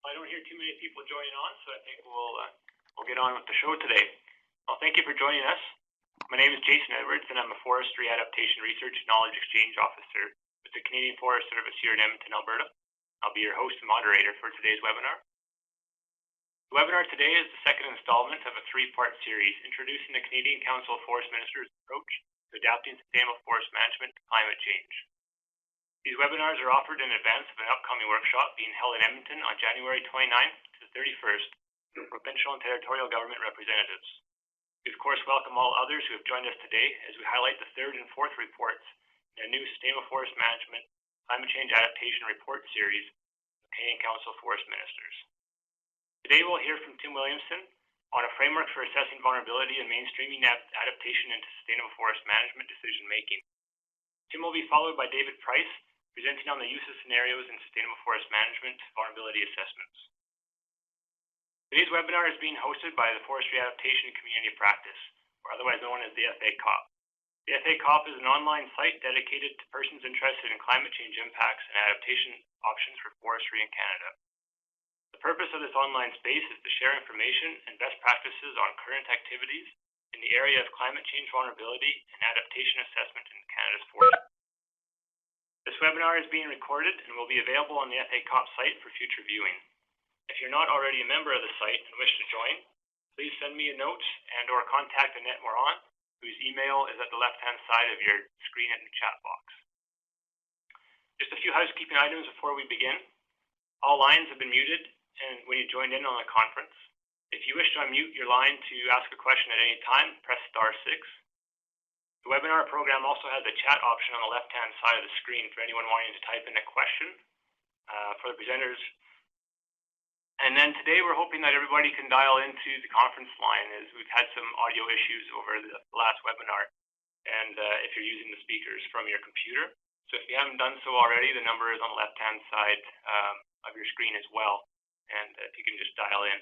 I don't hear too many people joining on, so I think we'll get on with the show today. Well, thank you for joining us. My name is Jason Edwards, and I'm a Forestry Adaptation Research Knowledge Exchange Officer with the Canadian Forest Service here in Edmonton, Alberta. I'll be your host and moderator for today's webinar. The webinar today is the second installment of a three-part series introducing the Canadian Council of Forest Ministers' approach to adapting sustainable forest management to climate change. These webinars are offered in advance of an upcoming workshop being held in Edmonton on January 29th to the 31st for provincial and territorial government representatives. We of course welcome all others who have joined us today as we highlight the third and fourth reports in a new Sustainable Forest Management Climate Change Adaptation Report series of the Canadian Council of Forest Ministers. Today we'll hear from Tim Williamson on a framework for assessing vulnerability and mainstreaming adaptation into sustainable forest management decision making. Tim will be followed by David Price, presenting on the use of scenarios in sustainable forest management vulnerability assessments. Today's webinar is being hosted by the Forestry Adaptation Community of Practice, or otherwise known as the FACoP. The FACoP is an online site dedicated to persons interested in climate change impacts and adaptation options for forestry in Canada. The purpose of this online space is to share information and best practices on current activities in the area of climate change vulnerability and adaptation assessment in Canada's forest. This webinar is being recorded and will be available on the FACoP site for future viewing. If you're not already a member of the site and wish to join, please send me a note and or contact Annette Moran, whose email is at the left-hand side of your screen in the chat box. Just a few housekeeping items before we begin. All lines have been muted and when you joined in on the conference. If you wish to unmute your line to ask a question at any time, press *6. The webinar program also has a chat option on the left-hand side of the screen for anyone wanting to type in a question for the presenters. And then today we're hoping that everybody can dial into the conference line as we've had some audio issues over the last webinar, and if you're using the speakers from your computer. So if you haven't done so already, the number is on the left-hand side of your screen as well, and if you can just dial in.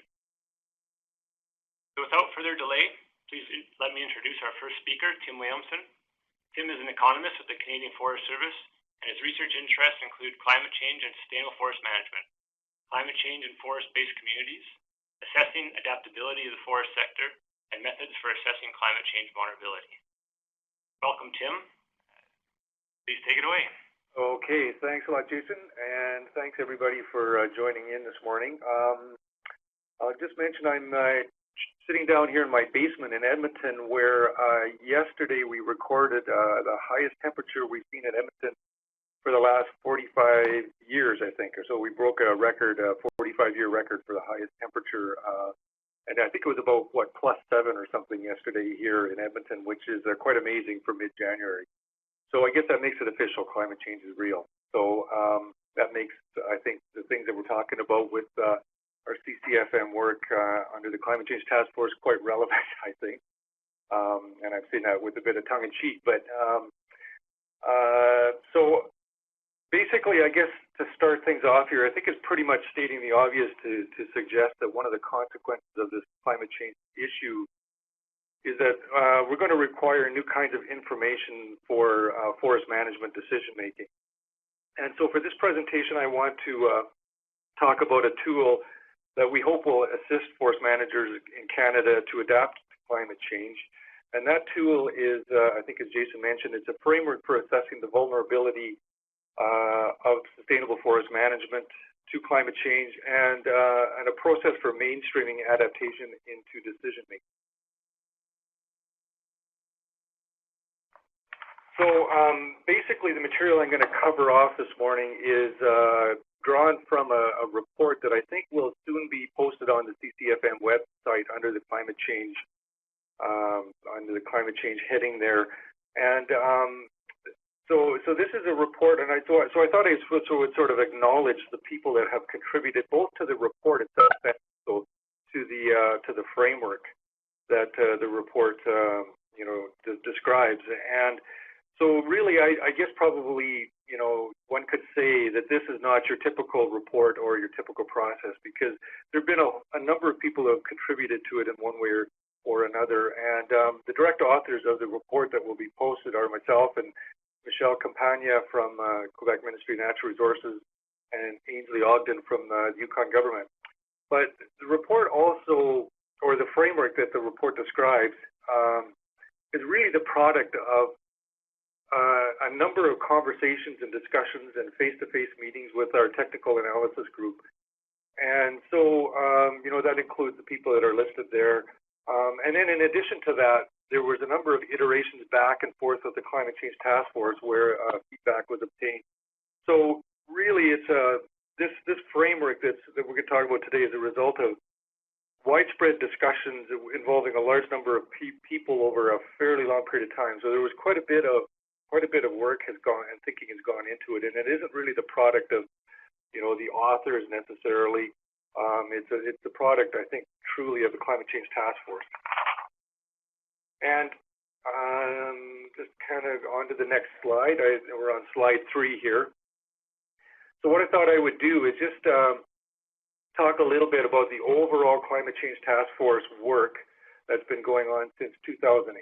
So without further delay, please let me introduce our first speaker, Tim Williamson. Tim is an economist with the Canadian Forest Service, and his research interests include climate change and sustainable forest management, climate change in forest-based communities, assessing adaptability of the forest sector, and methods for assessing climate change vulnerability. Welcome, Tim. Please take it away. Okay, thanks a lot, Jason, and thanks everybody for joining in this morning. I'll just mention I'm sitting down here in my basement in Edmonton, where yesterday we recorded the highest temperature we've seen in Edmonton for the last 45 years, I think, or so. We broke a record, a 45-year record for the highest temperature, and I think it was about, +7 or something yesterday here in Edmonton, which is quite amazing for mid-January. So I guess that makes it official. Climate change is real. So that makes, I think, the things that we're talking about with our CCFM work under the Climate Change Task Force quite relevant, I think. And I've seen that with a bit of tongue-in-cheek. But so basically, I guess to start things off here, I think it's pretty much stating the obvious to suggest that one of the consequences of this climate change issue is that we're going to require new kinds of information for forest management decision-making. And so for this presentation, I want to talk about a tool that we hope will assist forest managers in Canada to adapt to climate change. And that tool is, I think as Jason mentioned, it's a framework for assessing the vulnerability of sustainable forest management to climate change and a process for mainstreaming adaptation into decision making. So basically the material I'm going to cover off this morning is drawn from a report that I think will soon be posted on the CCFM website under the climate change heading there. And so this is a report, and I thought I would sort of acknowledge the people that have contributed both to the report itself and also to the framework that the report describes. And so really, I guess probably, one could say that this is not your typical report or your typical process, because there have been a number of people who have contributed to it in one way or another. And the direct authors of the report that will be posted are myself and Michelle Campagna from Quebec Ministry of Natural Resources, and Ainsley Ogden from the Yukon government. But the report also, or the framework that the report describes, is really the product of a number of conversations and discussions and face-to-face meetings with our technical analysis group. And so, that includes the people that are listed there. And then in addition to that, there was a number of iterations back and forth with the Climate Change Task Force where feedback was obtained. So really, it's this framework that we're going to talk about today is a result of widespread discussions involving a large number of people over a fairly long period of time. So there was quite a bit of work has gone and thinking has gone into it, and it isn't really the product of the authors necessarily. It's the product, I think, truly of the Climate Change Task Force. And just kind of on to the next slide. We're on slide 3 here. So what I thought I would do is just talk a little bit about the overall Climate Change Task Force work that's been going on since 2008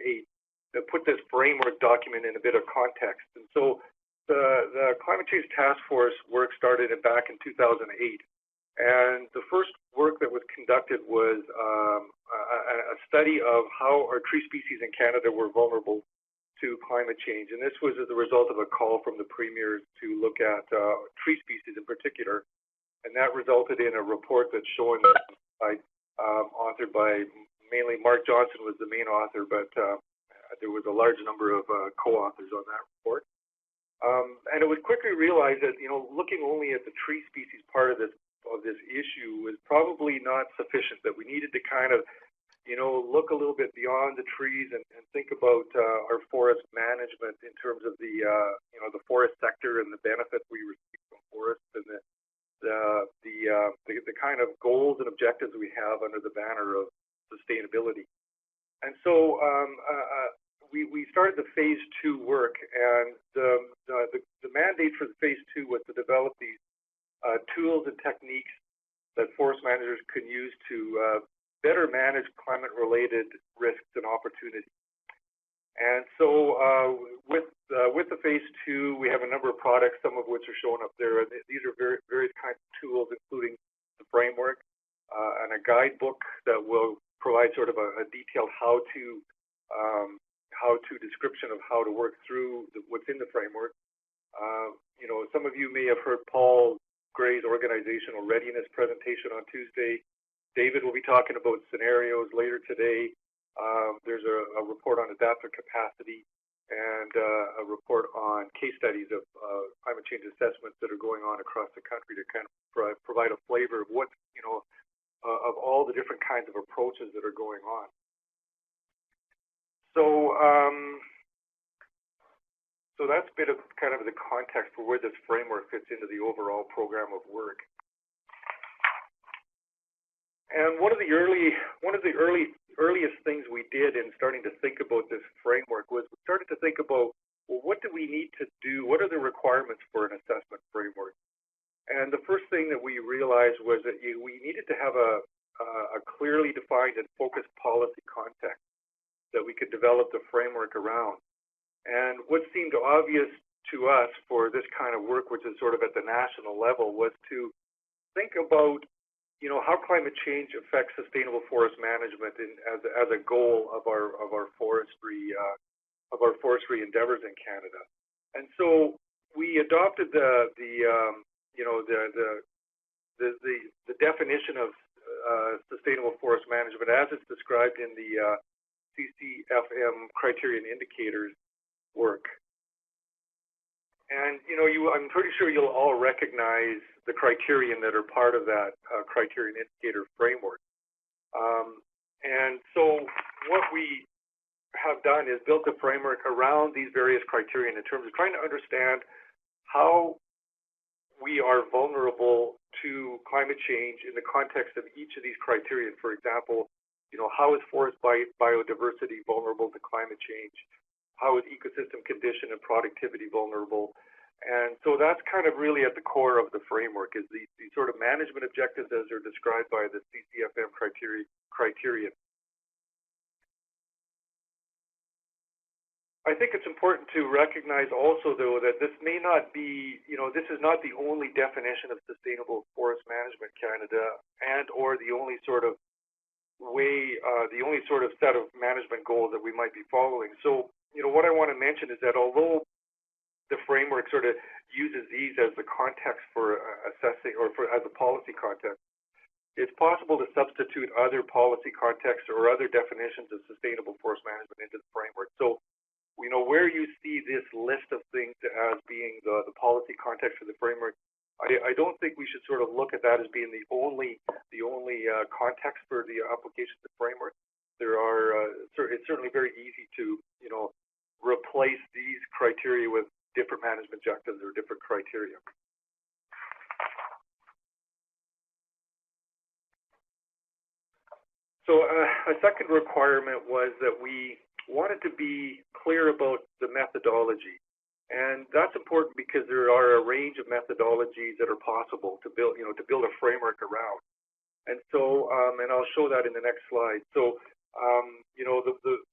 to put this framework document in a bit of context. And so the Climate Change Task Force work started back in 2008. And the first work that was conducted was a study of how our tree species in Canada were vulnerable to climate change. And this was as a result of a call from the premiers to look at tree species in particular. And that resulted in a report that's shown authored by mainly Mark Johnson was the main author, but there was a large number of co-authors on that report. And it was quickly realized that looking only at the tree species part of this issue was probably not sufficient, that we needed to kind of look a little bit beyond the trees and think about our forest management in terms of the forest sector and the benefits we receive from forests and the kind of goals and objectives we have under the banner of sustainability. And so we started the phase 2 work, and the mandate for the phase 2 was to develop these tools and techniques that forest managers can use to better manage climate-related risks and opportunities. And so with the phase 2, we have a number of products, some of which are shown up there. These are various kinds of tools, including the framework and a guidebook that will provide sort of a detailed how-to description of how to work through what's in the framework. Some of you may have heard Paul Gray's organizational readiness presentation on Tuesday. David will be talking about scenarios later today. There's a report on adaptive capacity and a report on case studies of climate change assessments that are going on across the country to kind of provide a flavor of what, of all the different kinds of approaches that are going on. So that's a bit of kind of the context for where this framework fits into the overall program of work. And one of the earliest things we did in starting to think about this framework was we started to think about, well, what do we need to do? What are the requirements for an assessment framework? And the first thing that we realized was that we needed to have a clearly defined and focused policy context that we could develop the framework around. And what seemed obvious to us for this kind of work, which is sort of at the national level, was to think about how climate change affects sustainable forest management as a goal of our forestry endeavors in Canada. And so we adopted the definition of sustainable forest management as it's described in the CCFM criteria and indicators work. And I'm pretty sure you'll all recognize the criterion that are part of that criterion indicator framework. And so what we have done is built a framework around these various criterion in terms of trying to understand how we are vulnerable to climate change in the context of each of these criterion. For example, how is forest biodiversity vulnerable to climate change? How is ecosystem condition and productivity vulnerable? And so that's kind of really at the core of the framework, is these sort of management objectives as they're described by the CCFM criteria. I think it's important to recognize also, though, that this may not be, this is not the only definition of sustainable forest management Canada, and or the only sort of way, the only sort of set of management goals that we might be following. So, what I want to mention is that although the framework sort of uses these as the context for assessing, or as a policy context, it's possible to substitute other policy contexts or other definitions of sustainable forest management into the framework. So, where you see this list of things as being the policy context for the framework, I don't think we should sort of look at that as being the only context for the application of the framework. There are it's certainly very easy to replace these criteria with different management objectives or different criteria. So a second requirement was that we wanted to be clear about the methodology. And that's important because there are a range of methodologies that are possible to build, to build a framework around. And so, and I'll show that in the next slide. So,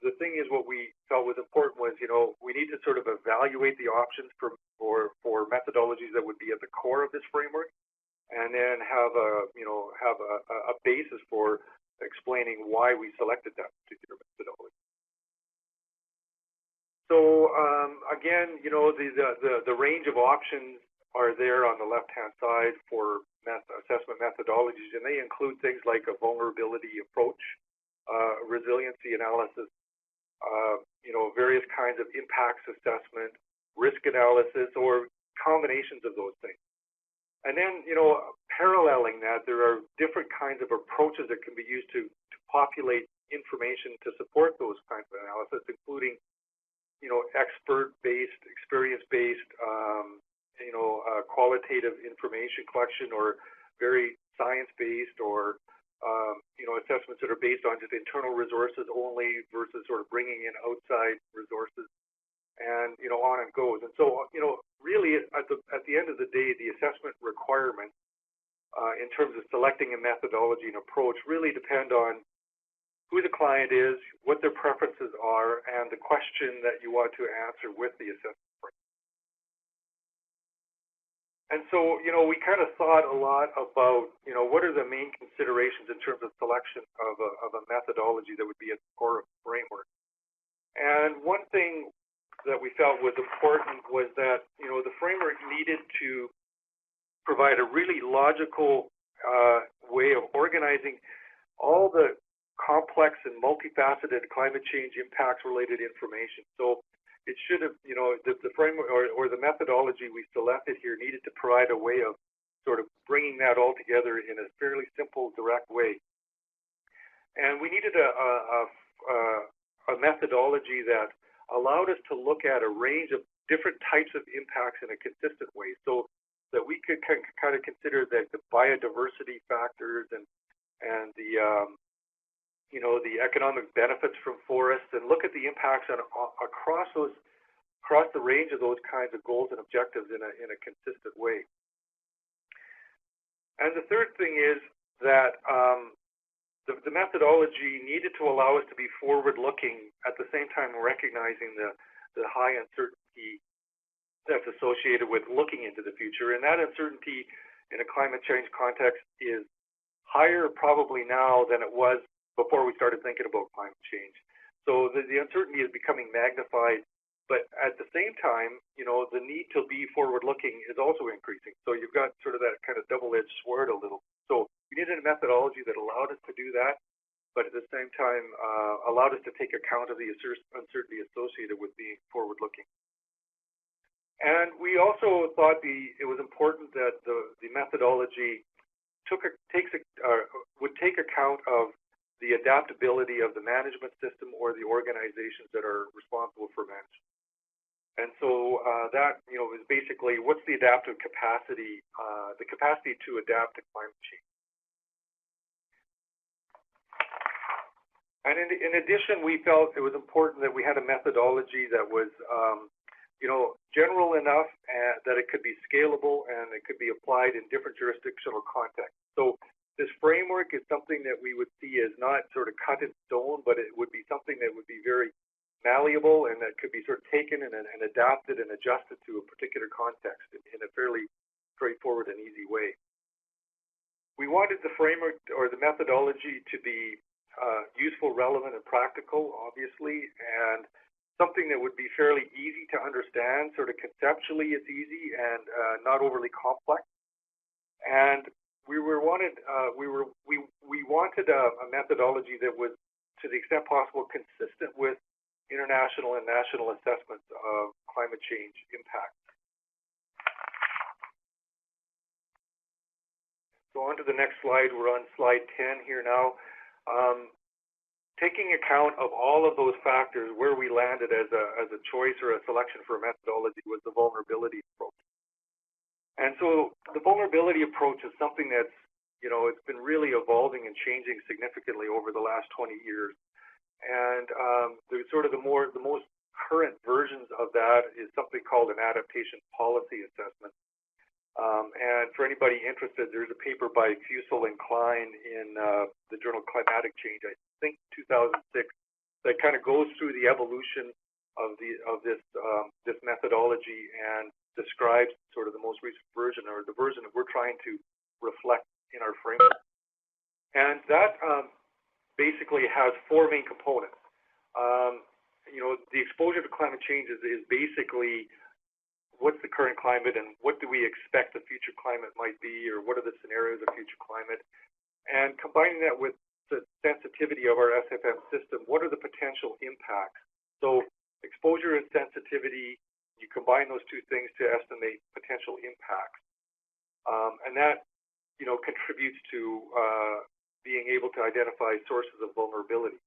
the thing is, what we felt was important was, we need to sort of evaluate the options for methodologies that would be at the core of this framework, and then have a basis for explaining why we selected that particular methodology. So again, the range of options are there on the left-hand side for assessment methodologies, and they include things like a vulnerability approach, resiliency analysis, various kinds of impacts assessment, risk analysis, or combinations of those things. And then, paralleling that, there are different kinds of approaches that can be used to populate information to support those kinds of analysis, including expert-based, experience-based, qualitative information collection, or very science-based, or assessments that are based on just internal resources only versus sort of bringing in outside resources, and on it goes. And so really at the end of the day, the assessment requirements in terms of selecting a methodology and approach really depend on who the client is, what their preferences are, and the question that you want to answer with the assessment framework. And so, we kind of thought a lot about, what are the main considerations in terms of selection of a methodology that would be at the core of the framework. And one thing that we felt was important was that, the framework needed to provide a really logical way of organizing all the complex and multifaceted climate change impacts related information. So it should have, the framework or the methodology we selected here needed to provide a way of sort of bringing that all together in a fairly simple, direct way. And we needed a methodology that allowed us to look at a range of different types of impacts in a consistent way, so that we could kind of consider the biodiversity factors and the the economic benefits from forests, and look at the impacts across the range of those kinds of goals and objectives in a consistent way. And the third thing is that the methodology needed to allow us to be forward-looking, at the same time recognizing the high uncertainty that's associated with looking into the future. And that uncertainty in a climate change context is higher probably now than it was before we started thinking about climate change. So the uncertainty is becoming magnified, but at the same time, the need to be forward-looking is also increasing. So you've got sort of that kind of double-edged sword a little. So we needed a methodology that allowed us to do that, but at the same time allowed us to take account of the uncertainty associated with being forward-looking. And we also thought it was important that the methodology would take account of the adaptability of the management system or the organizations that are responsible for management. And so that is basically what's the adaptive capacity, the capacity to adapt to climate change. And in addition, we felt it was important that we had a methodology that was general enough that it could be scalable and it could be applied in different jurisdictional contexts. So this framework is something that we would see as not sort of cut in stone, but it would be something that would be very malleable and that could be sort of taken and adapted and adjusted to a particular context in a fairly straightforward and easy way. We wanted the framework or the methodology to be useful, relevant, and practical, obviously, and something that would be fairly easy to understand. Sort of conceptually, it's easy and not overly complex. And we wanted a methodology that was, to the extent possible, consistent with international and national assessments of climate change impacts. So on to the next slide. We're on slide 10 here now. Taking account of all of those factors, where we landed as a choice or a selection for a methodology was the vulnerability approach. And so the vulnerability approach is something that's, it's been really evolving and changing significantly over the last 20 years. And there's sort of the most current versions of that is something called an adaptation policy assessment. And for anybody interested, there's a paper by Fusel and Klein in the journal Climatic Change, I think 2006, that kind of goes through the evolution of this methodology and describes sort of the most recent version, or the version that we're trying to reflect in our framework. And that basically has four main components. The exposure to climate change is basically what's the current climate and what do we expect the future climate might be, or what are the scenarios of future climate, and combining that with the sensitivity of our SFM system, what are the potential impacts? So exposure and sensitivity, you combine those two things to estimate potential impacts. And that, contributes to being able to identify sources of vulnerability.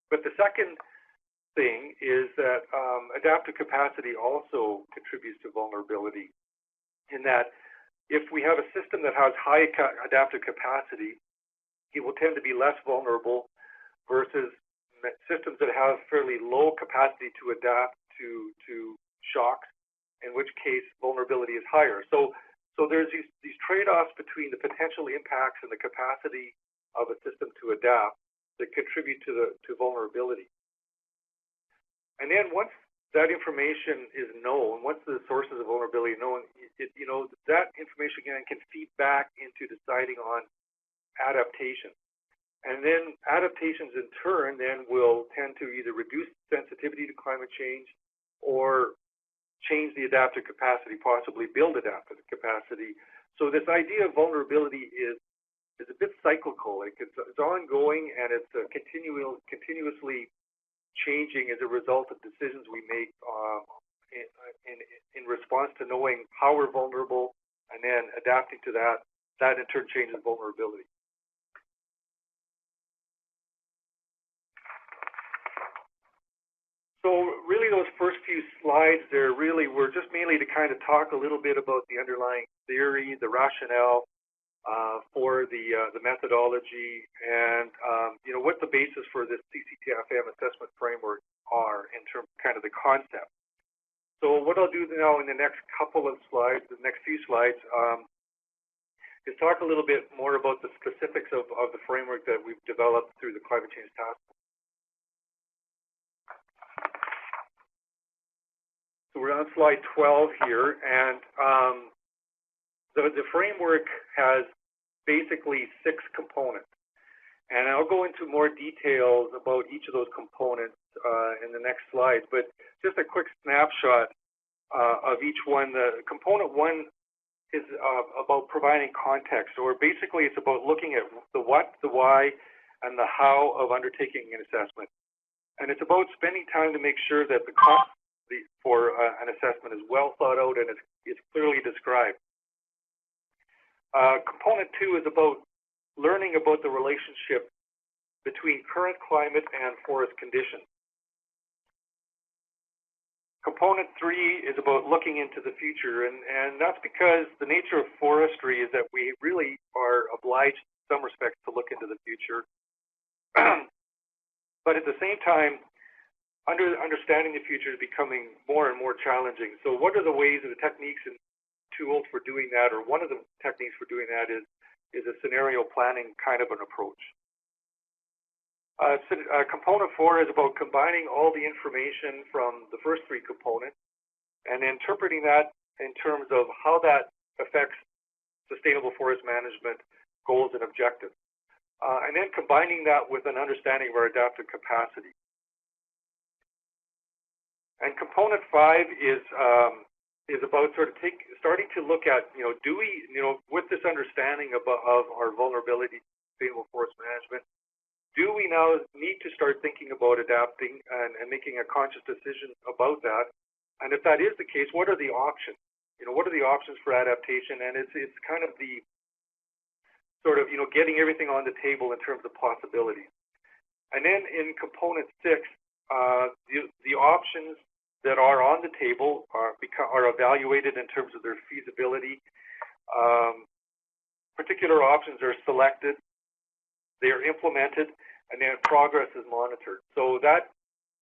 But the second thing is that adaptive capacity also contributes to vulnerability, in that if we have a system that has high adaptive capacity, it will tend to be less vulnerable versus systems that have fairly low capacity to adapt to shocks, in which case vulnerability is higher. So there's these trade-offs between the potential impacts and the capacity of a system to adapt that contribute to vulnerability. And then once that information is known, once the sources of vulnerability are known, that information again can feed back into deciding on adaptation. And then adaptations in turn then will tend to either reduce sensitivity to climate change or change the adaptive capacity, possibly build adaptive capacity. So this idea of vulnerability is a bit cyclical. It's ongoing, and it's continuously changing as a result of decisions we make in response to knowing how we're vulnerable, and then adapting to that. That in turn changes vulnerability. So really those first few slides there were just mainly to kind of talk a little bit about the underlying theory, the rationale for the methodology, and what the basis for this CCTFM assessment framework are in terms of kind of the concept. So what I'll do now in the next couple of slides, the next few slides, is talk a little bit more about the specifics of the framework that we've developed through the Climate Change Task Force. So we're on slide 12 here, and the framework has basically 6 components. And I'll go into more details about each of those components in the next slide, but just a quick snapshot of each one. The component 1 is about providing context, or basically it's about looking at the what, the why, and the how of undertaking an assessment. And it's about spending time to make sure that the cost for an assessment is well thought out and is clearly described. Component 2 is about learning about the relationship between current climate and forest conditions. Component 3 is about looking into the future, and that's because the nature of forestry is that we really are obliged in some respects to look into the future. But at the same time, understanding the future is becoming more and more challenging. So what are the ways and the techniques and tools for doing that, or one of the techniques for doing that is a scenario planning kind of an approach. Component 4 is about combining all the information from the first three components and interpreting that in terms of how that affects sustainable forest management goals and objectives. And then combining that with an understanding of our adaptive capacity. And component 5 is about sort of starting to look at, do we, with this understanding of our vulnerability to sustainable forest management, do we now need to start thinking about adapting and making a conscious decision about that? And if that is the case, what are the options? What are the options for adaptation? And it's kind of the sort of, getting everything on the table in terms of possibilities. And then in component 6, the options that are on the table are evaluated in terms of their feasibility. Particular options are selected, they are implemented, and then progress is monitored. So that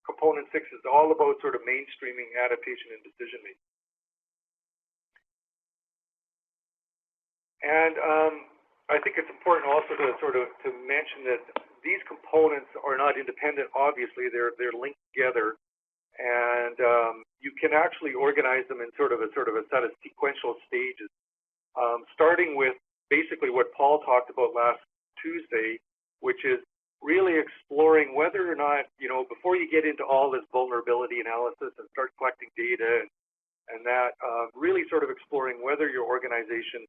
component 6 is all about sort of mainstreaming adaptation and decision making. And I think it's important also to mention that these components are not independent. Obviously, they're linked together, and you can actually organize them in sort of a set of sequential stages, starting with basically what Paul talked about last Tuesday, which is really exploring whether or not, before you get into all this vulnerability analysis and start collecting data and that, really sort of exploring whether your organization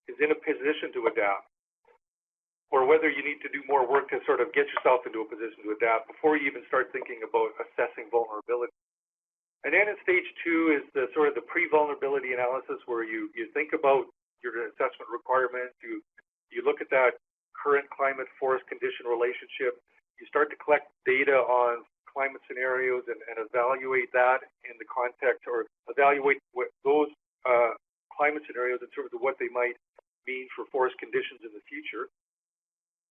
is in a position to adapt, or whether you need to do more work to sort of get yourself into a position to adapt before you even start thinking about assessing vulnerability. And then in stage 2 is the sort of the pre-vulnerability analysis, where you think about your assessment requirements, you look at that current climate forest condition relationship, you start to collect data on climate scenarios and evaluate that in the context, or evaluate what those climate scenarios in terms of what they might mean for forest conditions in the future.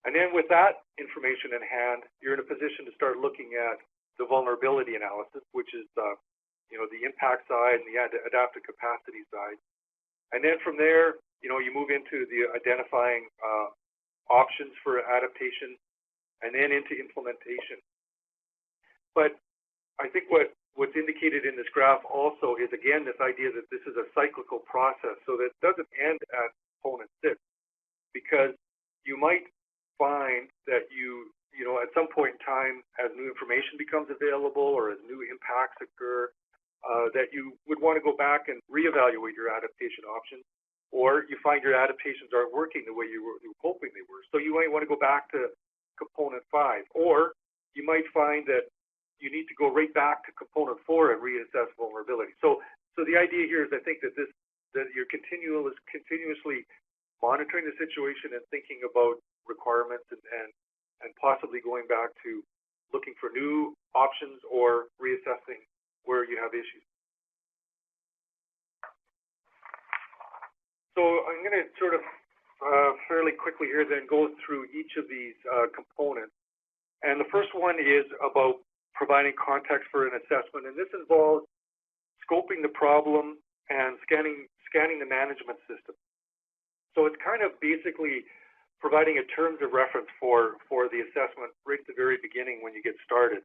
And then with that information in hand, you're in a position to start looking at the vulnerability analysis, which is the impact side and the adaptive capacity side. And then from there, you move into the identifying options for adaptation, and then into implementation. But I think what's indicated in this graph also is, again, this idea that this is a cyclical process, so that it doesn't end at component 6, because you might find that you at some point in time, as new information becomes available or as new impacts occur, that you would want to go back and reevaluate your adaptation options, or you find your adaptations aren't working the way you were hoping they were. So you might want to go back to component 5, or you might find that you need to go right back to component 4 and reassess vulnerability. So the idea here is, I think that you're continuously monitoring the situation and thinking about requirements and possibly going back to looking for new options or reassessing where you have issues. So I'm going to sort of fairly quickly here then go through each of these components. And the first one is about providing context for an assessment, and this involves scoping the problem and scanning the management system. So it's kind of basically providing a terms of reference for the assessment right at the very beginning when you get started.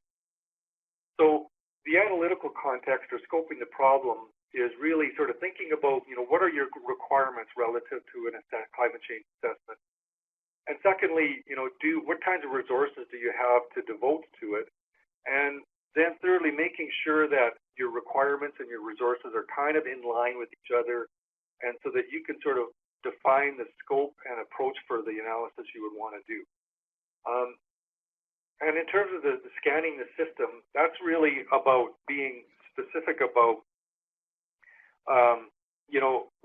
So the analytical context, or scoping the problem, is really sort of thinking about, what are your requirements relative to an climate change assessment? And secondly, what kinds of resources do you have to devote to it? And then thirdly, making sure that your requirements and your resources are kind of in line with each other, and so that you can sort of define the scope and approach for the analysis you would want to do. And in terms of the scanning the system, that's really about being specific about,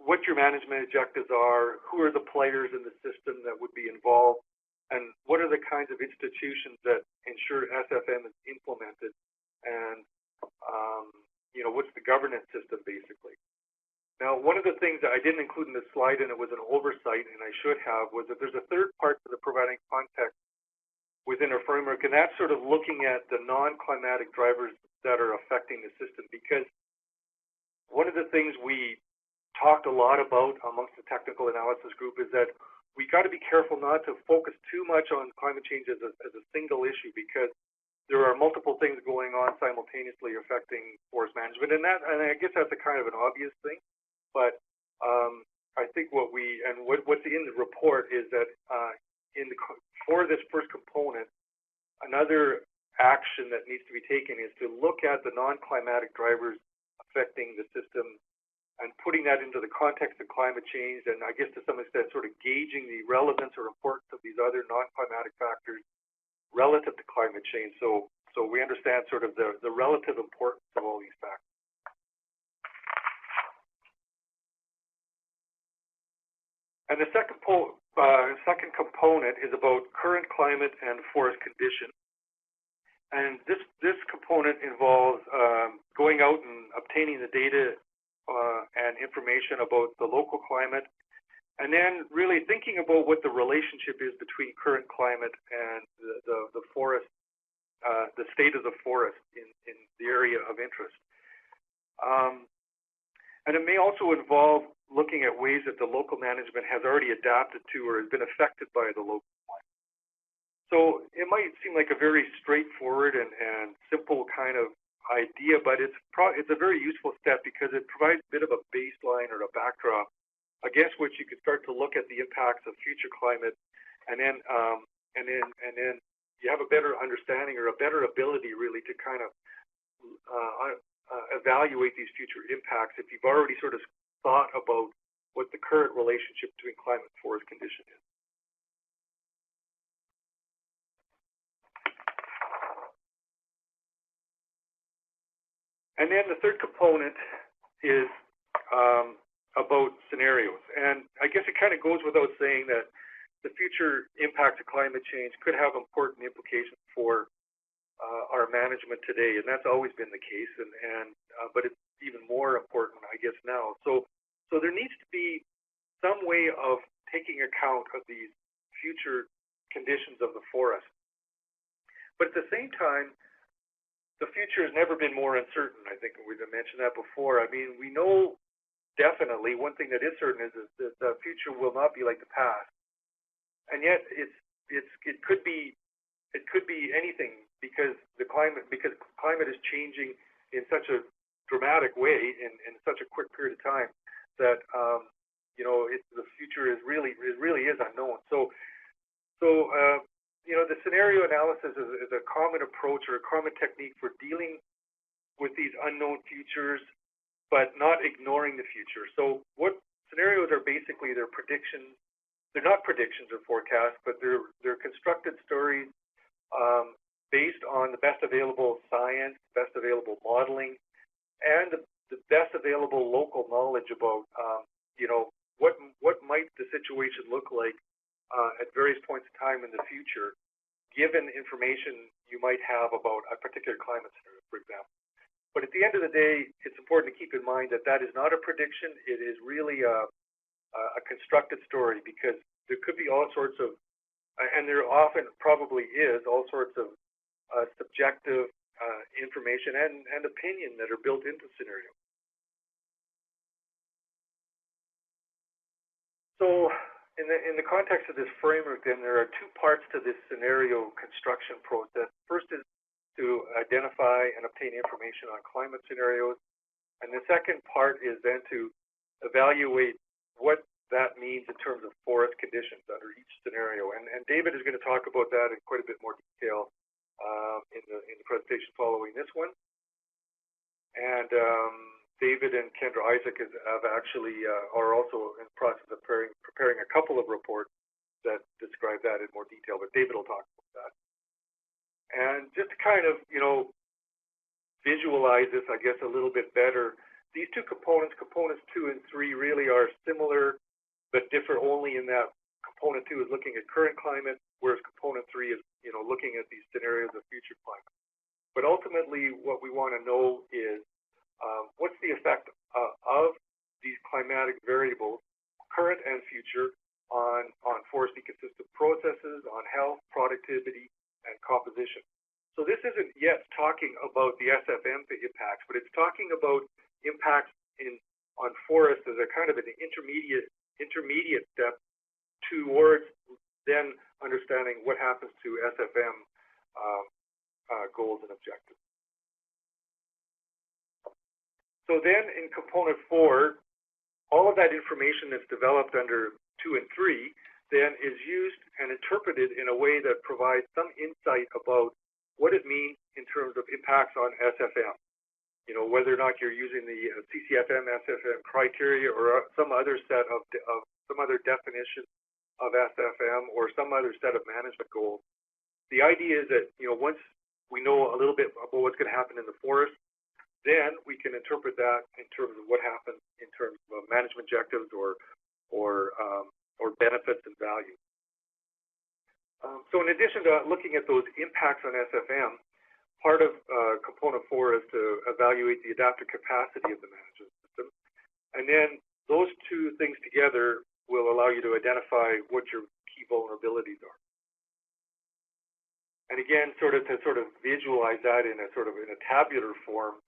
what your management objectives are, who are the players in the system that would be involved, and what are the kinds of institutions that ensure SFM is implemented, and what's the governance system basically. Now, one of the things that I didn't include in this slide, and it was an oversight, and I should have, was that there's a third part to the providing context within our framework, and that's sort of looking at the non-climatic drivers that are affecting the system, because one of the things we talked a lot about amongst the technical analysis group is that we got to be careful not to focus too much on climate change as a single issue, because there are multiple things going on simultaneously affecting forest management, and I guess that's a kind of an obvious thing, but I think what's in the report is that for this first component, another action that needs to be taken is to look at the non-climatic drivers affecting the system and putting that into the context of climate change, and I guess to some extent sort of gauging the relevance or importance of these other non-climatic factors relative to climate change, so we understand sort of the relative importance of all these factors. And the second component is about current climate and forest condition. And this component involves going out and obtaining the data and information about the local climate, and then really thinking about what the relationship is between current climate and the forest, the state of the forest in the area of interest. And it may also involve looking at ways that the local management has already adapted to or has been affected by the local climate. So it might seem like a very straightforward and simple kind of idea, but it's a very useful step because it provides a bit of a baseline or a backdrop against which you can start to look at the impacts of future climate, and then you have a better understanding or a better ability really to kind of evaluate these future impacts if you've already sort of thought about what the current relationship between climate and forest condition is. And then the third component is about scenarios. And I guess it kind of goes without saying that the future impacts of climate change could have important implications for our management today, and that's always been the case. But it's even more important, I guess, now. So there needs to be some way of taking account of these future conditions of the forest. But at the same time, the future has never been more uncertain. I think we've mentioned that before. I mean, we know definitely one thing that is certain is that the future will not be like the past, and yet it could be anything because climate is changing in such a dramatic way in such a quick period of time that the future is really is unknown. So the scenario analysis is a common approach or a common technique for dealing with these unknown futures, but not ignoring the future. So what scenarios are basically, they're predictions. They're not predictions or forecasts, but they're constructed stories based on the best available science, best available modeling, and the best available local knowledge about what might the situation look like at various points in time in the future, given information you might have about a particular climate scenario, for example. But at the end of the day, it's important to keep in mind that that is not a prediction. It is really a constructed story, because there could be all sorts of, and there often probably is, all sorts of subjective information and opinion that are built into scenarios. So in the context of this framework, then, there are two parts to this scenario construction process. First is to identify and obtain information on climate scenarios, and the second part is then to evaluate what that means in terms of forest conditions under each scenario. And David is going to talk about that in quite a bit more detail in the presentation following this one. And David and Kendra Isaac are also in the process of preparing a couple of reports that describe that in more detail, but David will talk about that. And just to kind of, visualize this, I guess, a little bit better, these two components 2 and 3, really are similar, but differ only in that component 2 is looking at current climate, whereas component 3 is, looking at these scenarios of future climate. But ultimately, what we want to know is what's the effect of these climatic variables, current and future, on forest ecosystem processes, on health, productivity, and composition. So this isn't yet talking about the SFM impacts, but it's talking about impacts on forests as a kind of an intermediate step towards then understanding what happens to SFM goals and objectives. So then in component 4, all of that information that's developed under 2 and 3 then is used and interpreted in a way that provides some insight about what it means in terms of impacts on SFM. You know, whether or not you're using the CCFM, SFM criteria or some other set of some other definition of SFM or some other set of management goals. The idea is that, you know, once we know a little bit about what's going to happen in the forest, then we can interpret that in terms of what happens in terms of management objectives or benefits and value. So in addition to looking at those impacts on SFM, part of component 4 is to evaluate the adaptive capacity of the management system. And then those two things together will allow you to identify what your key vulnerabilities are. And again, sort of visualize that in a tabular form,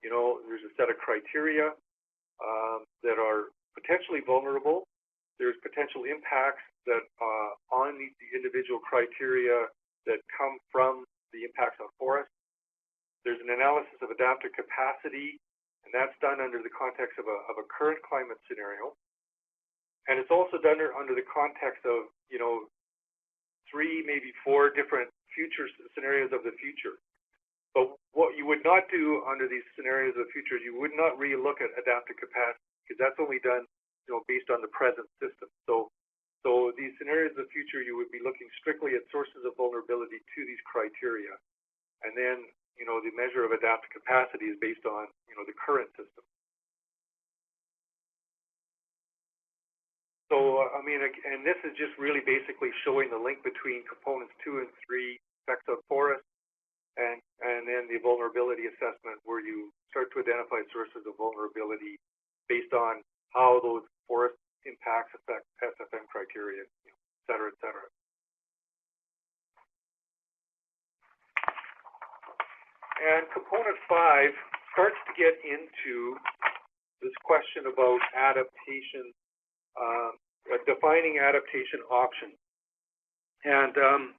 you know, there's a set of criteria that are potentially vulnerable. There's potential impacts that on the individual criteria that come from the impacts on forests. There's an analysis of adaptive capacity, and that's done under the context of a current climate scenario. And it's also done under the context of, you know, 3, maybe 4 different future scenarios of the future. But what you would not do under these scenarios of the future, you would not re-look at adaptive capacity, because that's only done, you know, based on the present system. So these scenarios of the future, you would be looking strictly at sources of vulnerability to these criteria. And then, you know, the measure of adaptive capacity is based on, you know, the current system. So, I mean, and this is just really basically showing the link between components 2 and 3, effects on forests, and then the vulnerability assessment, where you start to identify sources of vulnerability based on how those forest impacts affect SFM criteria, you know, et cetera, et cetera. And component 5 starts to get into this question about adaptation, defining adaptation options. And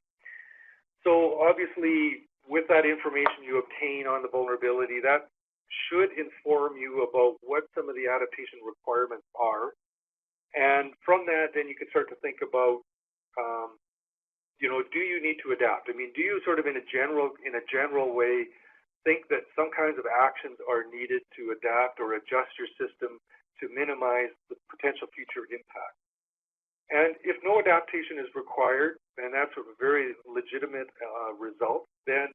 so obviously, with that information you obtain on the vulnerability, that should inform you about what some of the adaptation requirements are. And from that, then you can start to think about, you know, do you need to adapt? I mean, do you sort of in a general way think that some kinds of actions are needed to adapt or adjust your system to minimize the potential future impact? And if no adaptation is required, and that's a very legitimate result, then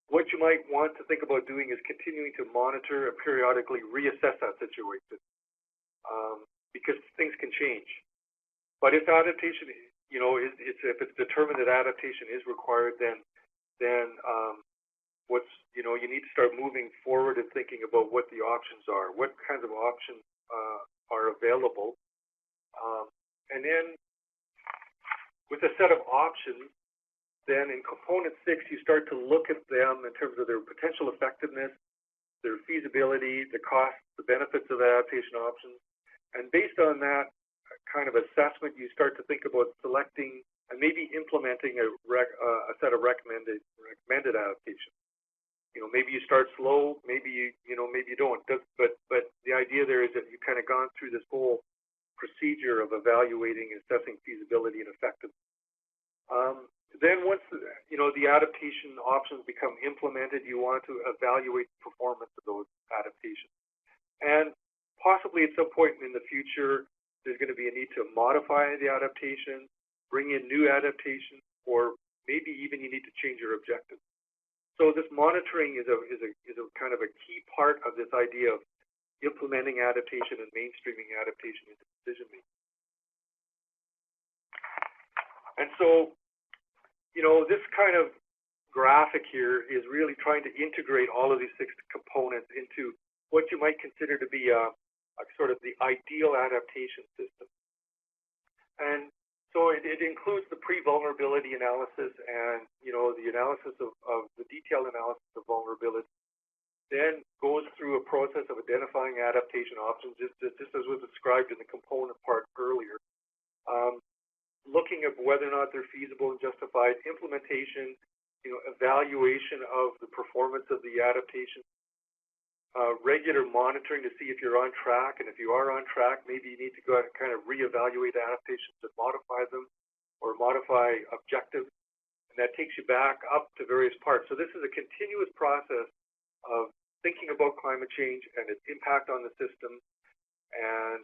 what you might want to think about doing is continuing to monitor and periodically reassess that situation, because things can change. But if adaptation, you know, if it's determined that adaptation is required, then you know, you need to start moving forward and thinking about what the options are, what kinds of options are available. And then with a set of options, then in component 6, you start to look at them in terms of their potential effectiveness, their feasibility, the costs, the benefits of adaptation options. And based on that kind of assessment, you start to think about selecting and maybe implementing a set of recommended adaptations. You know, maybe you start slow, maybe you don't. But the idea there is that you've kind of gone through this whole procedure of evaluating and assessing feasibility and effectiveness. Then once you know the adaptation options become implemented, you want to evaluate the performance of those adaptations. And possibly at some point in the future, there's going to be a need to modify the adaptation, bring in new adaptations, or maybe even you need to change your objectives. So this monitoring is a kind of a key part of this idea of implementing adaptation and mainstreaming adaptation into decision making. And so, you know, this kind of graphic here is really trying to integrate all of these 6 components into what you might consider to be a sort of the ideal adaptation system. And so it includes the pre-vulnerability analysis and, you know, the analysis of the detailed analysis of vulnerability. Then goes through a process of identifying adaptation options, just as was described in the component part earlier. looking at whether or not they're feasible and justified, implementation, evaluation of the performance of the adaptation, regular monitoring to see if you're on track, and if you are on track, maybe you need to go out and kind of reevaluate adaptations and modify them, or modify objectives, and that takes you back up to various parts. So this is a continuous process of thinking about climate change and its impact on the system, and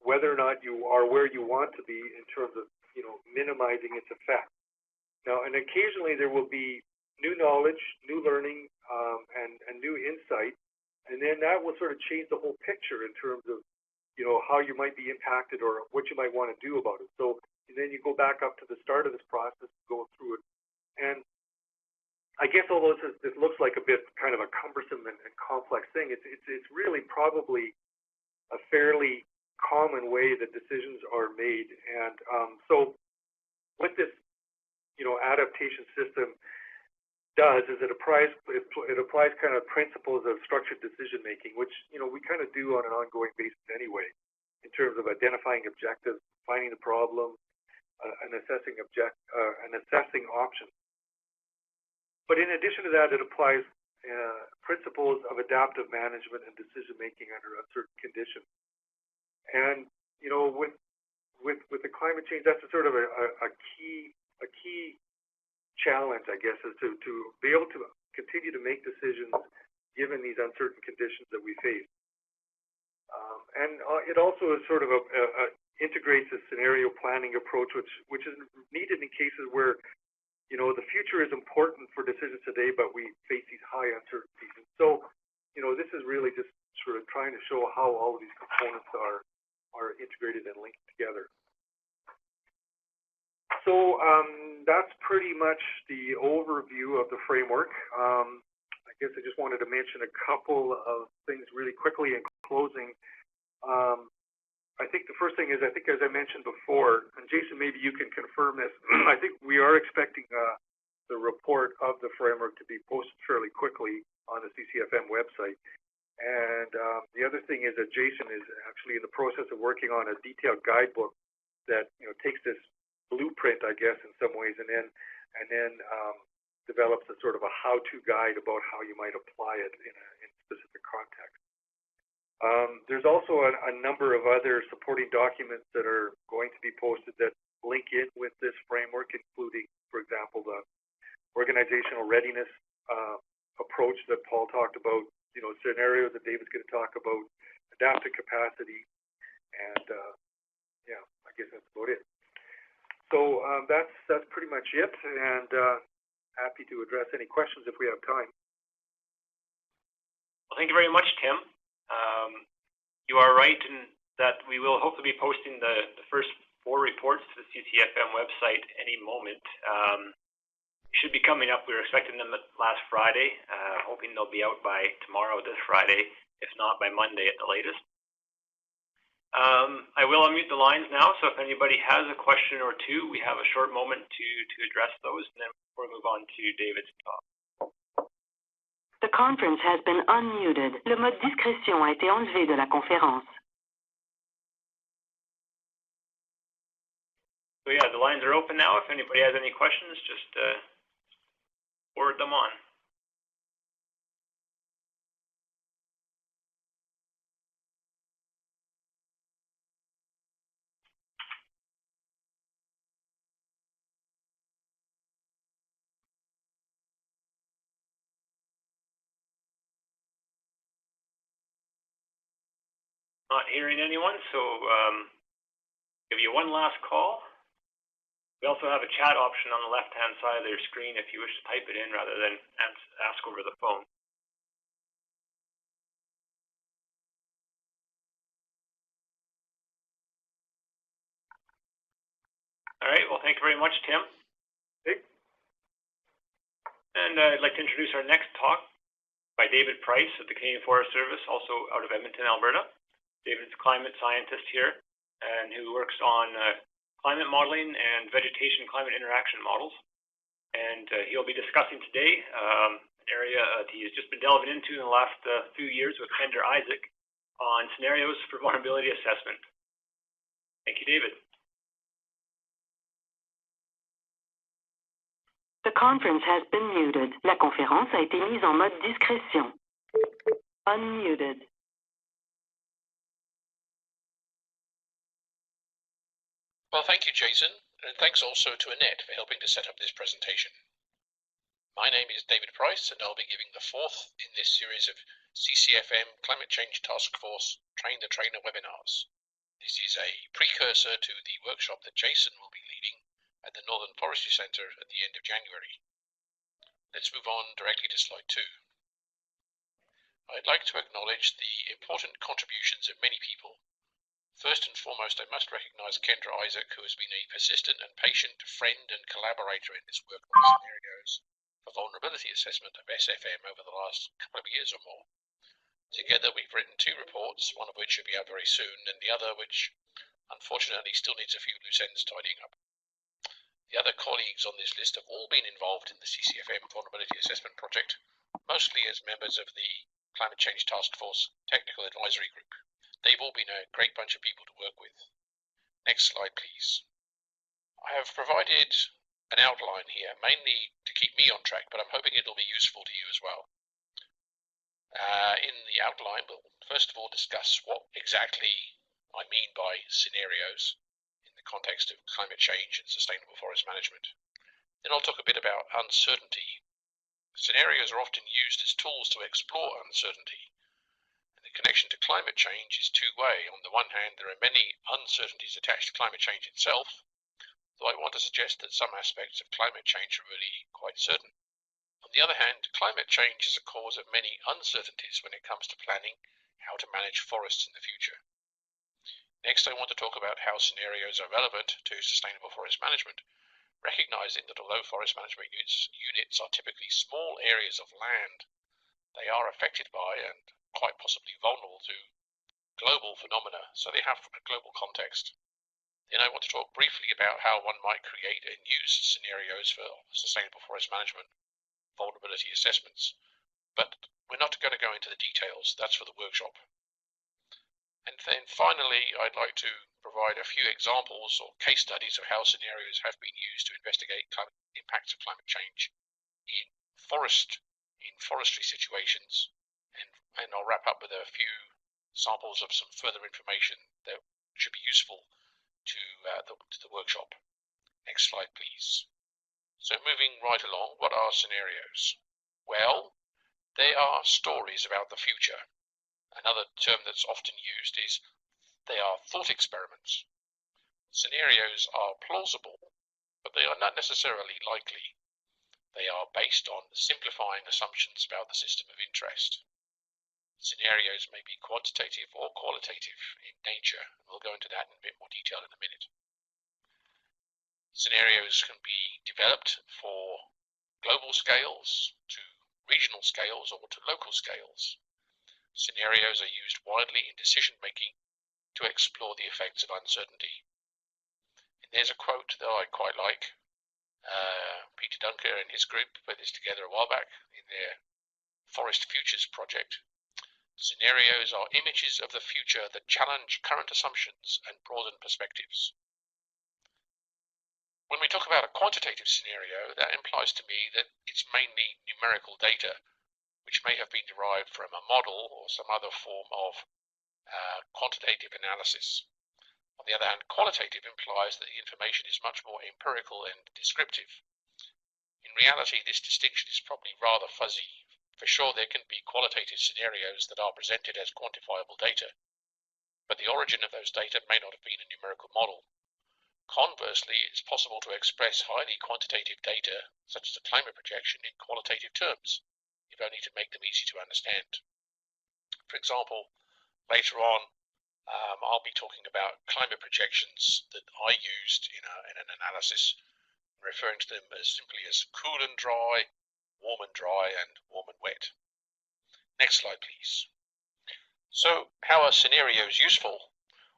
whether or not you are where you want to be in terms of minimizing its effect. Now, and occasionally there will be new knowledge, new learning, and new insight, and then that will sort of change the whole picture in terms of how you might be impacted or what you might want to do about it. So and then you go back up to the start of this process, go through it, and I guess although this looks like a bit kind of a cumbersome and complex thing, it's really probably a fairly common way that decisions are made. And so what this adaptation system does is it applies kind of principles of structured decision making, which we kind of do on an ongoing basis anyway, in terms of identifying objectives, finding the problem, and assessing options. But in addition to that, it applies principles of adaptive management and decision making under uncertain conditions. And with the climate change, that's a sort of a key challenge, I guess, is to be able to continue to make decisions given these uncertain conditions that we face. And it also is sort of integrates a scenario planning approach, which is needed in cases where the future is important for decisions today, but we face these high uncertainties. And so this is really just sort of trying to show how all of these components are integrated and linked together. So that's pretty much the overview of the framework. I guess I just wanted to mention a couple of things really quickly in closing. I think the first thing is, as I mentioned before, and Jason, maybe you can confirm this, I think we are expecting the report of the framework to be posted fairly quickly on the CCFM website. And the other thing is that Jason is actually in the process of working on a detailed guidebook that takes this blueprint, I guess, in some ways, and then develops a sort of a how-to guide about how you might apply it in specific context. There's also a number of other supporting documents that are going to be posted that link in with this framework, including, for example, the organizational readiness approach that Paul talked about, scenarios that David's going to talk about, adaptive capacity, and I guess that's about it. So that's pretty much it, and happy to address any questions if we have time. Well, thank you very much, Tim. You are right in that we will hopefully be posting the first 4 reports to the CCFM website any moment. Should be coming up. We were expecting them last Friday, hoping they'll be out by tomorrow, this Friday, if not by Monday at the latest. I will unmute the lines now, so if anybody has a question or two, we have a short moment to address those, and then we'll move on to David's talk. The conference has been unmuted. Le mode discrétion a été enlevé de la conférence. So yeah, the lines are open now. If anybody has any questions, just forward them on. Not hearing anyone, so give you one last call. We also have a chat option on the left-hand side of your screen if you wish to type it in rather than ask over the phone. All right, well, thank you very much, Tim. Hey. And I'd like to introduce our next talk by David Price of the Canadian Forest Service, also out of Edmonton, Alberta. David's a climate scientist here, and who works on climate modeling and vegetation climate interaction models. And he'll be discussing today an area he has just been delving into in the last few years with Pender Isaac on scenarios for vulnerability assessment. Thank you, David. The conference has been muted. La conférence a été mise en mode discrétion. Unmuted. Well, thank you, Jason, and thanks also to Annette for helping to set up this presentation. My name is David Price, and I'll be giving the fourth in this series of CCFM Climate Change Task Force Train the Trainer webinars. This is a precursor to the workshop that Jason will be leading at the Northern Forestry Centre at the end of January. Let's move on directly to slide 2. I'd like to acknowledge the important contributions of many people. First and foremost, I must recognise Kendra Isaac, who has been a persistent and patient friend and collaborator in this work on scenarios for vulnerability assessment of SFM over the last couple of years or more. Together we've written 2 reports, one of which should be out very soon, and the other which unfortunately still needs a few loose ends tidying up. The other colleagues on this list have all been involved in the CCFM Vulnerability Assessment Project, mostly as members of the Climate Change Task Force Technical Advisory Group. They've all been a great bunch of people to work with. Next slide, please. I have provided an outline here, mainly to keep me on track, but I'm hoping it'll be useful to you as well. In the outline, we'll first of all discuss what exactly I mean by scenarios in the context of climate change and sustainable forest management. Then I'll talk a bit about uncertainty. Scenarios are often used as tools to explore uncertainty. And the connection to climate change is two-way. On the one hand, there are many uncertainties attached to climate change itself, though I want to suggest that some aspects of climate change are really quite certain. On the other hand, climate change is a cause of many uncertainties when it comes to planning how to manage forests in the future. Next, I want to talk about how scenarios are relevant to sustainable forest management, recognizing that although forest management units are typically small areas of land, they are affected by and quite possibly vulnerable to global phenomena, so they have a global context. Then I want to talk briefly about how one might create and use scenarios for sustainable forest management vulnerability assessments, but we're not going to go into the details. That's for the workshop. And then finally, I'd like to provide a few examples or case studies of how scenarios have been used to investigate impacts of climate change in forestry situations, and I'll wrap up with a few samples of some further information that should be useful to the workshop. Next slide, please. So moving right along, what are scenarios? Well, they are stories about the future. Another term that's often used is they are thought experiments. Scenarios are plausible, but they are not necessarily likely. They are based on simplifying assumptions about the system of interest. Scenarios may be quantitative or qualitative in nature. We'll go into that in a bit more detail in a minute. Scenarios can be developed for global scales, to regional scales, or to local scales. Scenarios are used widely in decision-making to explore the effects of uncertainty. And there's a quote that I quite like. Peter Dunker and his group put this together a while back in their Forest Futures project. Scenarios are images of the future that challenge current assumptions and broaden perspectives. When we talk about a quantitative scenario, that implies to me that it's mainly numerical data, which may have been derived from a model or some other form of quantitative analysis. On the other hand, qualitative implies that the information is much more empirical and descriptive. In reality, this distinction is probably rather fuzzy. For sure, there can be qualitative scenarios that are presented as quantifiable data, but the origin of those data may not have been a numerical model. Conversely, it's possible to express highly quantitative data, such as a climate projection, in qualitative terms, if only to make them easy to understand. For example, later on, I'll be talking about climate projections that I used in an analysis, referring to them as simply as cool and dry, warm and dry, and warm and wet. Next slide, please. So, how are scenarios useful?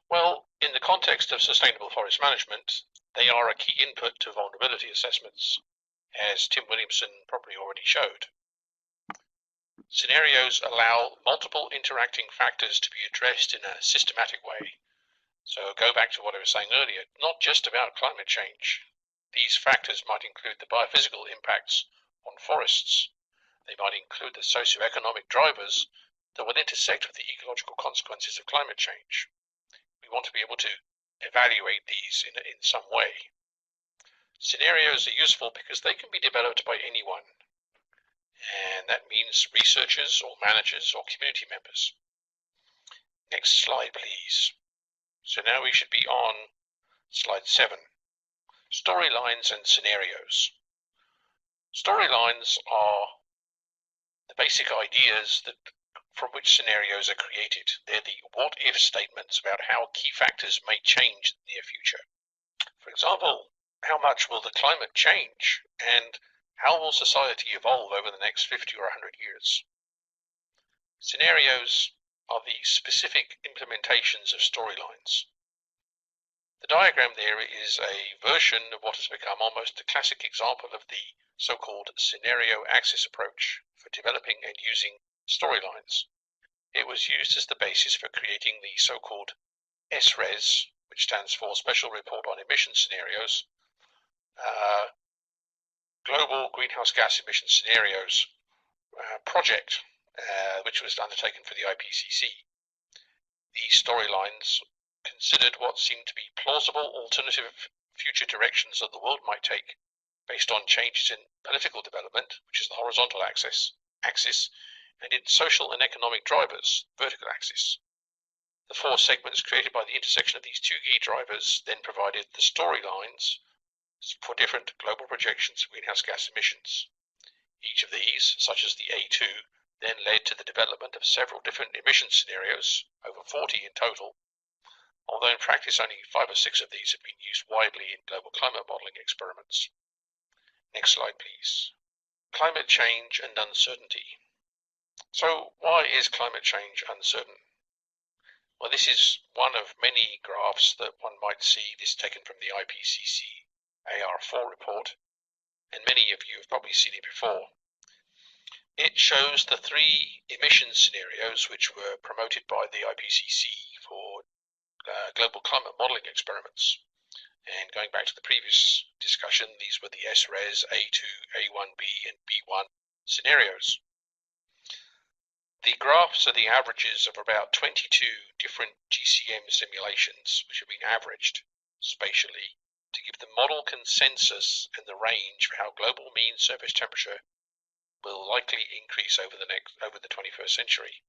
Well, in the context of sustainable forest management, they are a key input to vulnerability assessments, as Tim Williamson probably already showed. Scenarios allow multiple interacting factors to be addressed in a systematic way. So go back to what I was saying earlier, not just about climate change. These factors might include the biophysical impacts on forests. They might include the socioeconomic drivers that will intersect with the ecological consequences of climate change. We want to be able to evaluate these in some way. Scenarios are useful because they can be developed by anyone, and that means researchers or managers or community members. Next slide, please. So now we should be on slide 7. Storylines and scenarios. Storylines are the basic ideas from which scenarios are created. They're the what-if statements about how key factors may change in the near future. For example, how much will the climate change, and how will society evolve over the next 50 or 100 years? Scenarios are the specific implementations of storylines. The diagram there is a version of what has become almost a classic example of the so-called scenario axis approach for developing and using storylines. It was used as the basis for creating the so-called SRES, which stands for Special Report on Emission Scenarios, Global Greenhouse Gas Emission Scenarios project, which was undertaken for the IPCC. These storylines considered what seemed to be plausible alternative future directions that the world might take based on changes in political development, which is the horizontal axis, and in social and economic drivers, vertical axis. The 4 segments created by the intersection of these 2 key drivers then provided the storylines for different global projections of greenhouse gas emissions. Each of these, such as the A2, then led to the development of several different emission scenarios, over 40 in total, although in practice only 5 or 6 of these have been used widely in global climate modelling experiments. Next slide, please. Climate change and uncertainty. So why is climate change uncertain? Well, this is one of many graphs that one might see, this taken from the IPCC AR4 report, and many of you have probably seen it before. It shows the 3 emission scenarios which were promoted by the IPCC for global climate modelling experiments. And going back to the previous discussion, these were the SRES, A2, A1B, and B1 scenarios. The graphs are the averages of about 22 different GCM simulations which have been averaged spatially to give the model consensus and the range for how global mean surface temperature will likely increase over the 21st century.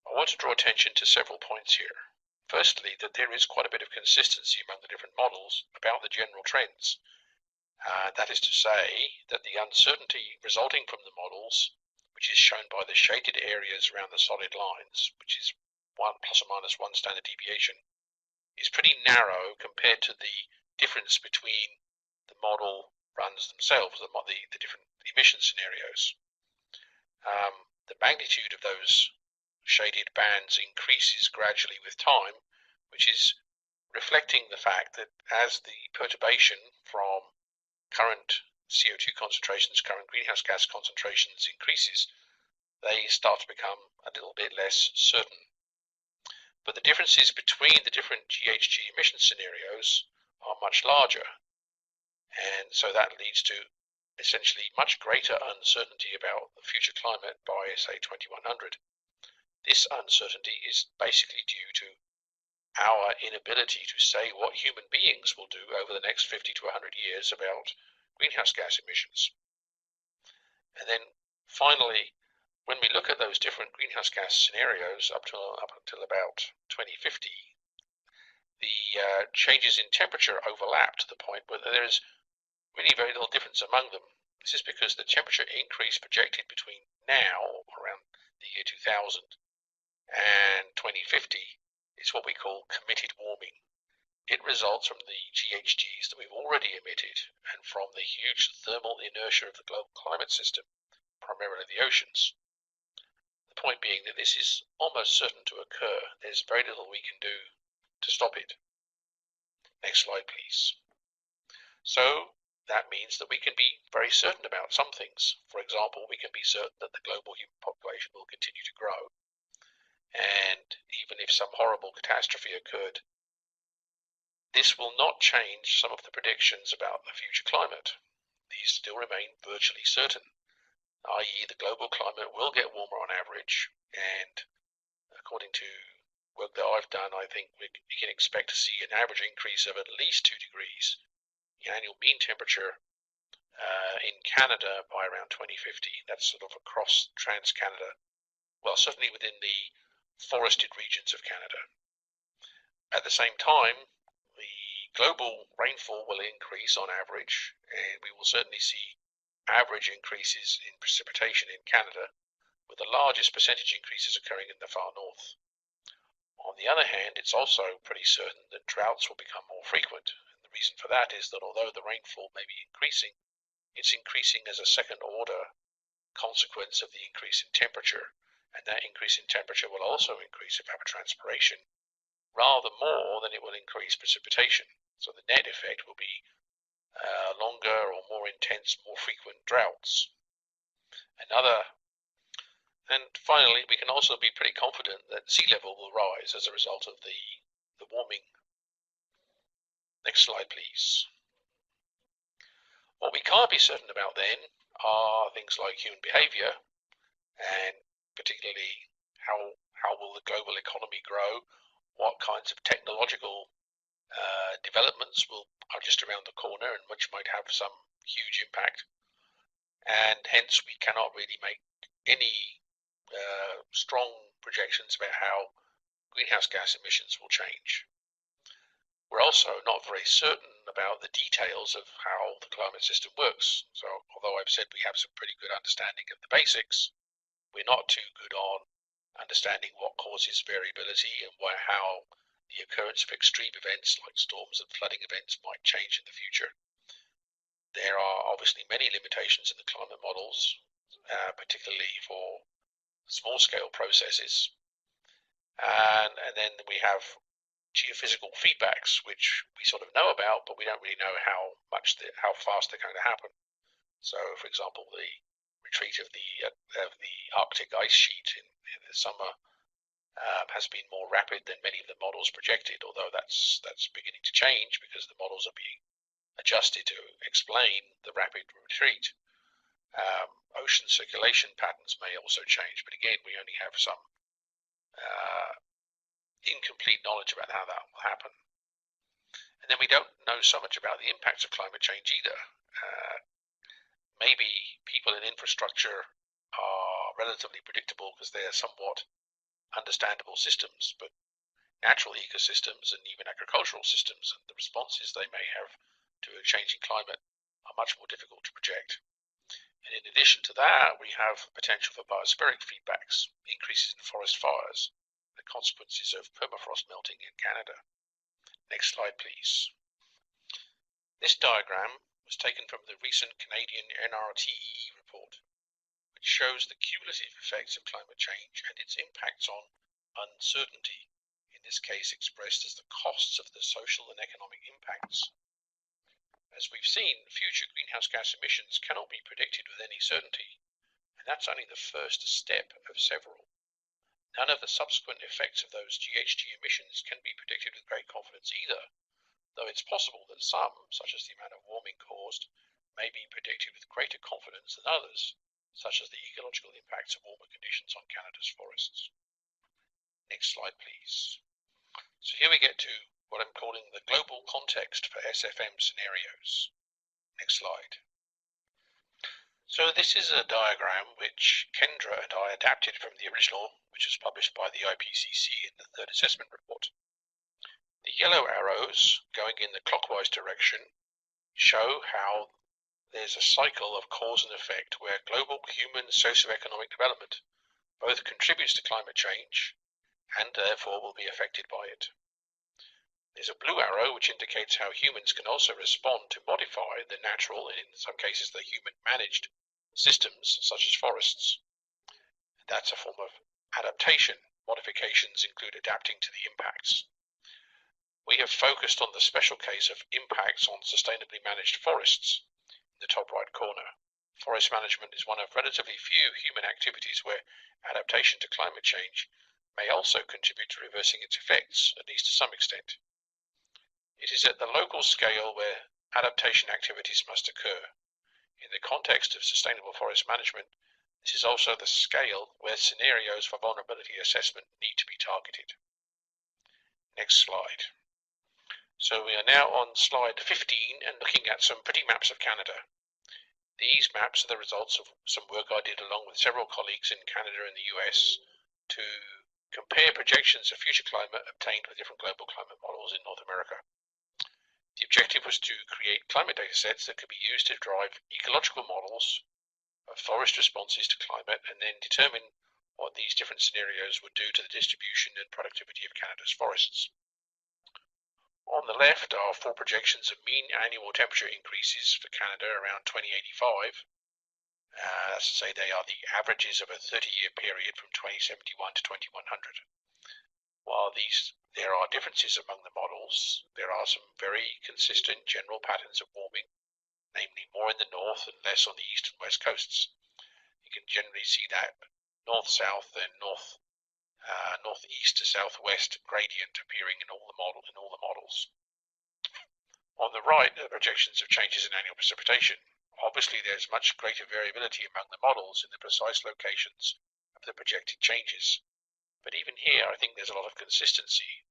I want to draw attention to several points here. Firstly, that there is quite a bit of consistency among the different models about the general trends. That is to say that the uncertainty resulting from the models, which is shown by the shaded areas around the solid lines, which is 1 plus or minus 1 standard deviation, is pretty narrow compared to the difference between the model runs themselves, the different emission scenarios. The magnitude of those shaded bands increases gradually with time, which is reflecting the fact that as the perturbation from current CO2 concentrations, current greenhouse gas concentrations increases, they start to become a little bit less certain. But the differences between the different GHG emission scenarios are much larger, and so that leads to essentially much greater uncertainty about the future climate by, say, 2100. This uncertainty is basically due to our inability to say what human beings will do over the next 50 to 100 years about greenhouse gas emissions. And then finally, when we look at those different greenhouse gas scenarios up until about 2050, the changes in temperature overlap to the point where there is really very little difference among them. This is because the temperature increase projected between now, around the year 2000, and 2050 is what we call committed warming. It results from the GHGs that we've already emitted and from the huge thermal inertia of the global climate system, primarily the oceans. The point being that this is almost certain to occur. There's very little we can do to stop it. Next slide, please. So that means that we can be very certain about some things. For example, we can be certain that the global human population will continue to grow. And even if some horrible catastrophe occurred This will not change some of the predictions about the future climate. These still remain virtually certain, i.e. the global climate will get warmer on average, and according to work that I've done, I think we can expect to see an average increase of at least 2 degrees in annual mean temperature in Canada by around 2050. That's sort of across trans-Canada, well, certainly within the forested regions of Canada. At the same time, the global rainfall will increase on average, and we will certainly see average increases in precipitation in Canada, with the largest percentage increases occurring in the far north. On the other hand, it's also pretty certain that droughts will become more frequent. And the reason for that is that although the rainfall may be increasing, it's increasing as a second order consequence of the increase in temperature, and that increase in temperature will also increase evapotranspiration rather more than it will increase precipitation. So the net effect will be longer or more intense, more frequent droughts. And finally, we can also be pretty confident that sea level will rise as a result of the warming. Next slide, please. What we can't be certain about then are things like human behavior, and particularly how will the global economy grow, what kinds of technological developments are just around the corner and which might have some huge impact, and hence we cannot really make any strong projections about how greenhouse gas emissions will change. We're also not very certain about the details of how the climate system works. So although I've said we have some pretty good understanding of the basics, we're not too good on understanding what causes variability and how the occurrence of extreme events like storms and flooding events might change in the future. There are obviously many limitations in the climate models, particularly for small-scale processes. And then we have geophysical feedbacks, which we sort of know about, but we don't really know how fast they're going to happen. So, for example, the retreat of the Arctic ice sheet in the summer has been more rapid than many of the models projected, although that's beginning to change because the models are being adjusted to explain the rapid retreat. Ocean circulation patterns may also change, but again, we only have some incomplete knowledge about how that will happen. And then we don't know so much about the impacts of climate change either. Maybe people in infrastructure are relatively predictable because they are somewhat understandable systems, but natural ecosystems and even agricultural systems and the responses they may have to a changing climate are much more difficult to project. And in addition to that, we have the potential for biospheric feedbacks, increases in forest fires, the consequences of permafrost melting in Canada. Next slide, please. This diagram was taken from the recent Canadian NRTE report, which shows the cumulative effects of climate change and its impacts on uncertainty, in this case expressed as the costs of the social and economic impacts. As we've seen, future greenhouse gas emissions cannot be predicted with any certainty, and that's only the first step of several. None of the subsequent effects of those GHG emissions can be predicted with great confidence either, though it's possible that some, such as the amount of warming caused, may be predicted with greater confidence than others, such as the ecological impacts of warmer conditions on Canada's forests. Next slide, please. So here we get to what I'm calling the global context for SFM scenarios. Next slide. So this is a diagram which Kendra and I adapted from the original, which was published by the IPCC in the third assessment report. The yellow arrows going in the clockwise direction show how there's a cycle of cause and effect where global human socioeconomic development both contributes to climate change and therefore will be affected by it. There's a blue arrow which indicates how humans can also respond to modify the natural and in some cases the human-managed systems such as forests. That's a form of adaptation. Modifications include adapting to the impacts. We have focused on the special case of impacts on sustainably managed forests in the top right corner. Forest management is one of relatively few human activities where adaptation to climate change may also contribute to reversing its effects, at least to some extent. It is at the local scale where adaptation activities must occur. In the context of sustainable forest management, this is also the scale where scenarios for vulnerability assessment need to be targeted. Next slide. So we are now on slide 15 and looking at some pretty maps of Canada. These maps are the results of some work I did along with several colleagues in Canada and the US to compare projections of future climate obtained with different global climate models in North America. The objective was to create climate data sets that could be used to drive ecological models of forest responses to climate and then determine what these different scenarios would do to the distribution and productivity of Canada's forests. On the left are 4 projections of mean annual temperature increases for Canada around 2085. That's to say they are the averages of a 30-year period from 2071 to 2100. While there are differences among the models, there are some very consistent general patterns of warming, namely more in the north and less on the east and west coasts. You can generally see that north-south and northeast to southwest gradient appearing in all the models. On the right are projections of changes in annual precipitation. Obviously, there's much greater variability among the models in the precise locations of the projected changes. But even here, I think there's a lot of consistency.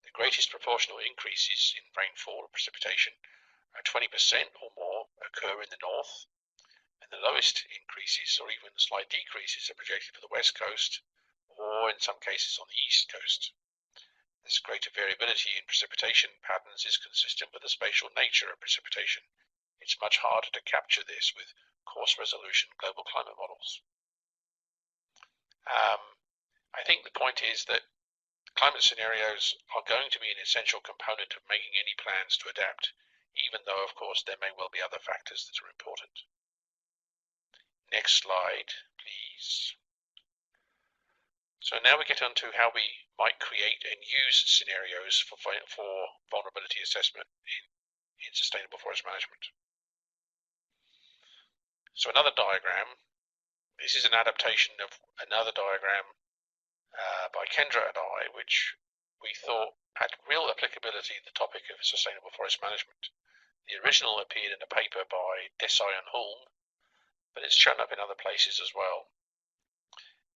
The greatest proportional increases in rainfall or precipitation are 20% or more occur in the north, and the lowest increases or even slight decreases are projected for the west coast or in some cases on the east coast. This greater variability in precipitation patterns is consistent with the spatial nature of precipitation. It's much harder to capture this with coarse resolution global climate models. I think the point is that climate scenarios are going to be an essential component of making any plans to adapt, even though, of course, there may well be other factors that are important. Next slide, please. So now we get on to how we might create and use scenarios for vulnerability assessment in sustainable forest management. So another diagram, this is an adaptation of another diagram by Kendra and I, which we thought had real applicability to the topic of sustainable forest management. The original appeared in a paper by Desai and Hulme, but it's shown up in other places as well.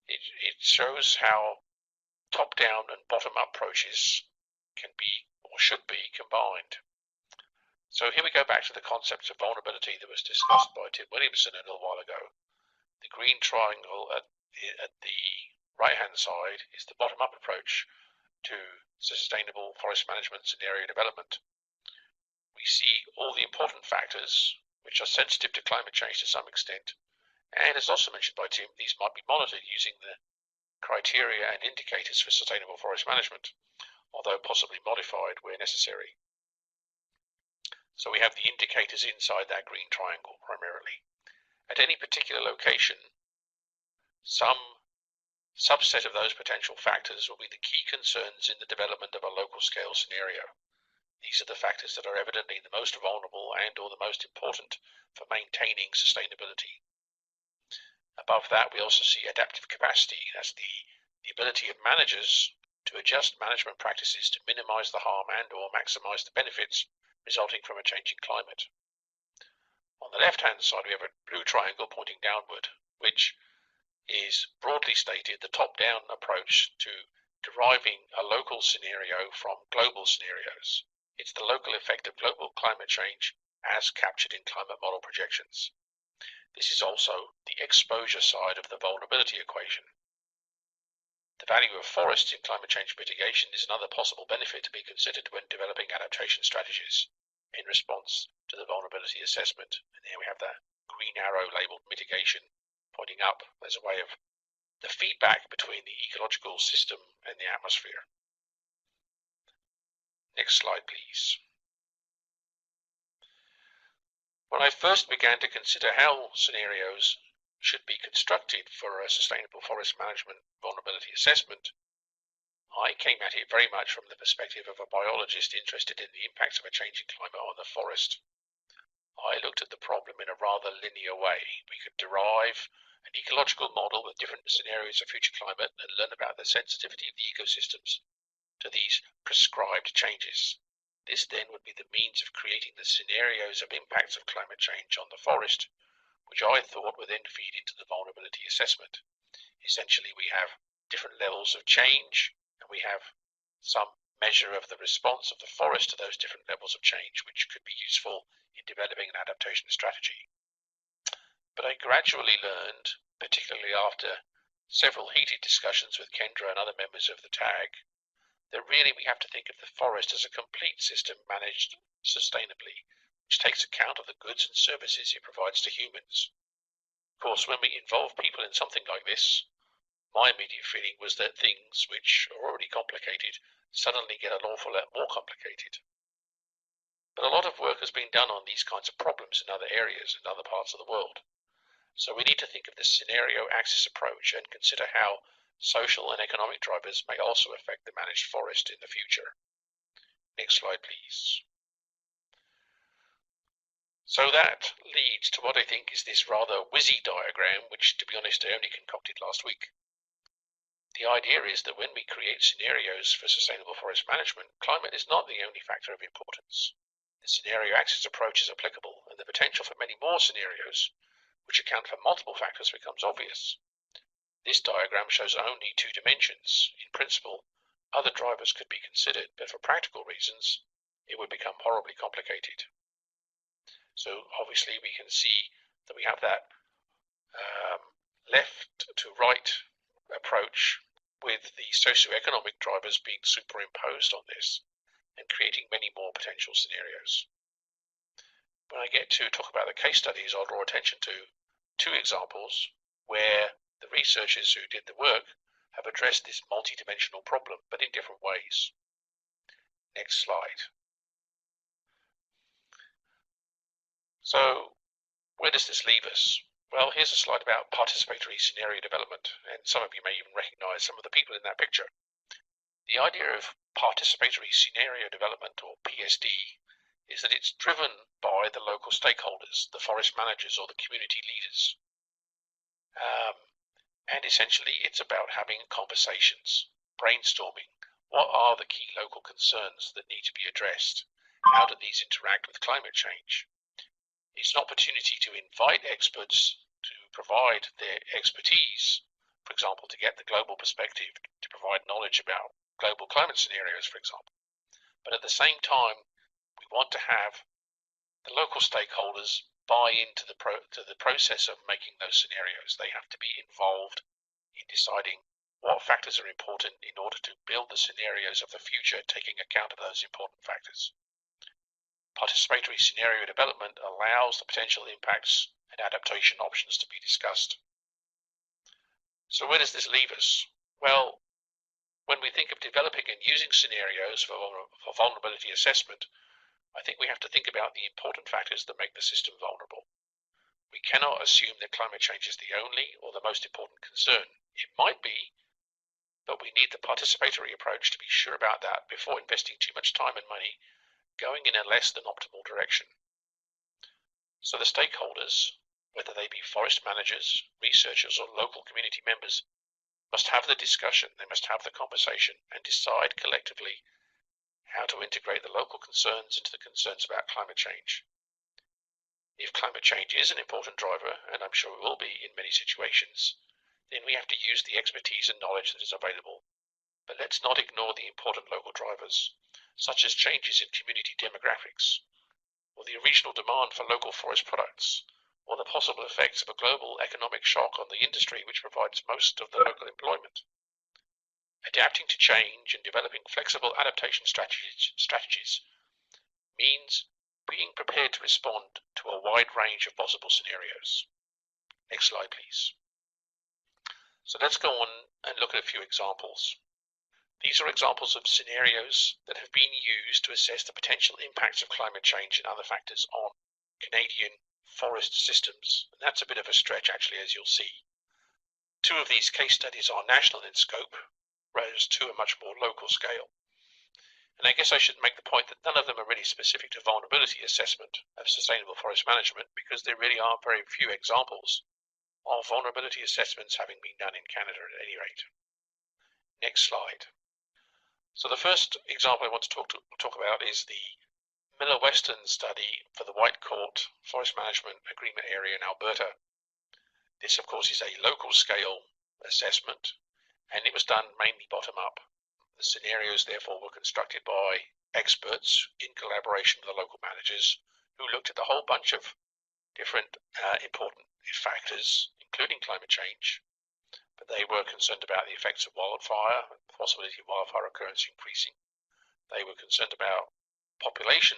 It shows how top-down and bottom-up approaches can be or should be combined. So here we go back to the concept of vulnerability that was discussed by Tim Williamson a little while ago. The green triangle at the right-hand side is the bottom-up approach to sustainable forest management scenario development. We see all the important factors which are sensitive to climate change to some extent, and as also mentioned by Tim, these might be monitored using the criteria and indicators for sustainable forest management, although possibly modified where necessary. So we have the indicators inside that green triangle primarily. At any particular location, some subset of those potential factors will be the key concerns in the development of a local scale scenario. These are the factors that are evidently the most vulnerable and or the most important for maintaining sustainability. Above that, we also see adaptive capacity. That's the ability of managers to adjust management practices to minimize the harm and or maximize the benefits resulting from a changing climate. On the left-hand side, we have a blue triangle pointing downward, which is broadly stated the top-down approach to deriving a local scenario from global scenarios. It's the local effect of global climate change as captured in climate model projections. This is also the exposure side of the vulnerability equation. The value of forests in climate change mitigation is another possible benefit to be considered when developing adaptation strategies in response to the vulnerability assessment. And here we have that green arrow labeled mitigation pointing up as a way of the feedback between the ecological system and the atmosphere. Next slide, please. When I first began to consider how scenarios should be constructed for a sustainable forest management vulnerability assessment, I came at it very much from the perspective of a biologist interested in the impacts of a changing climate on the forest. I looked at the problem in a rather linear way. We could derive an ecological model with different scenarios of future climate and learn about the sensitivity of the ecosystems to these prescribed changes. This then would be the means of creating the scenarios of impacts of climate change on the forest, which I thought would then feed into the vulnerability assessment. Essentially, we have different levels of change, and we have some measure of the response of the forest to those different levels of change, which could be useful in developing an adaptation strategy. But I gradually learned, particularly after several heated discussions with Kendra and other members of the TAG, that really we have to think of the forest as a complete system managed sustainably, which takes account of the goods and services it provides to humans. Of course, when we involve people in something like this, my immediate feeling was that things which are already complicated suddenly get an awful lot more complicated. But a lot of work has been done on these kinds of problems in other areas, in other parts of the world. So we need to think of this scenario axis approach and consider how social and economic drivers may also affect the managed forest in the future. Next slide, please. So that leads to what I think is this rather whizzy diagram, which, to be honest, I only concocted last week. The idea is that when we create scenarios for sustainable forest management, climate is not the only factor of importance. The scenario axis approach is applicable, and the potential for many more scenarios, which account for multiple factors, becomes obvious. This diagram shows only two dimensions. In principle, other drivers could be considered, but for practical reasons, it would become horribly complicated. So obviously we can see that we have that left to right approach with the socioeconomic drivers being superimposed on this and creating many more potential scenarios. When I get to talk about the case studies, I'll draw attention to two examples where the researchers who did the work have addressed this multi-dimensional problem, but in different ways. Next slide. So, where does this leave us? Well, here's a slide about participatory scenario development, and some of you may even recognize some of the people in that picture. The idea of participatory scenario development, or PSD, is that it's driven by the local stakeholders, the forest managers or the community leaders. And essentially it's about having conversations, brainstorming. What are the key local concerns that need to be addressed? How do these interact with climate change? It's an opportunity to invite experts to provide their expertise, for example, to get the global perspective, to provide knowledge about global climate scenarios, for example. But at the same time, we want to have the local stakeholders buy into the process of making those scenarios. They have to be involved in deciding what factors are important in order to build the scenarios of the future, taking account of those important factors. Participatory scenario development allows the potential impacts and adaptation options to be discussed. So where does this leave us? Well, when we think of developing and using scenarios for vulnerability assessment, I think we have to think about the important factors that make the system vulnerable. We cannot assume that climate change is the only or the most important concern. It might be, but we need the participatory approach to be sure about that before investing too much time and money going in a less than optimal direction. So the stakeholders, whether they be forest managers, researchers, or local community members, must have the discussion, they must have the conversation and decide collectively how to integrate the local concerns into the concerns about climate change. If climate change is an important driver, and I'm sure it will be in many situations, then we have to use the expertise and knowledge that is available. But let's not ignore the important local drivers, such as changes in community demographics, or the regional demand for local forest products, or the possible effects of a global economic shock on the industry which provides most of the local employment. Adapting to change and developing flexible adaptation strategies means being prepared to respond to a wide range of possible scenarios. Next slide, please. So let's go on and look at a few examples. These are examples of scenarios that have been used to assess the potential impacts of climate change and other factors on Canadian forest systems. And that's a bit of a stretch, actually, as you'll see. Two of these case studies are national in scope, whereas two are much more local scale. And I guess I should make the point that none of them are really specific to vulnerability assessment of sustainable forest management, because there really are very few examples of vulnerability assessments having been done in Canada at any rate. Next slide. So the first example I want to talk about is the Miller Western study for the Whitecourt Forest Management Agreement area in Alberta. This, of course, is a local scale assessment, and it was done mainly bottom up. The scenarios, therefore, were constructed by experts in collaboration with the local managers who looked at a whole bunch of different important factors, including climate change, but they were concerned about the effects of wildfire, the possibility of wildfire occurrence increasing. They were concerned about population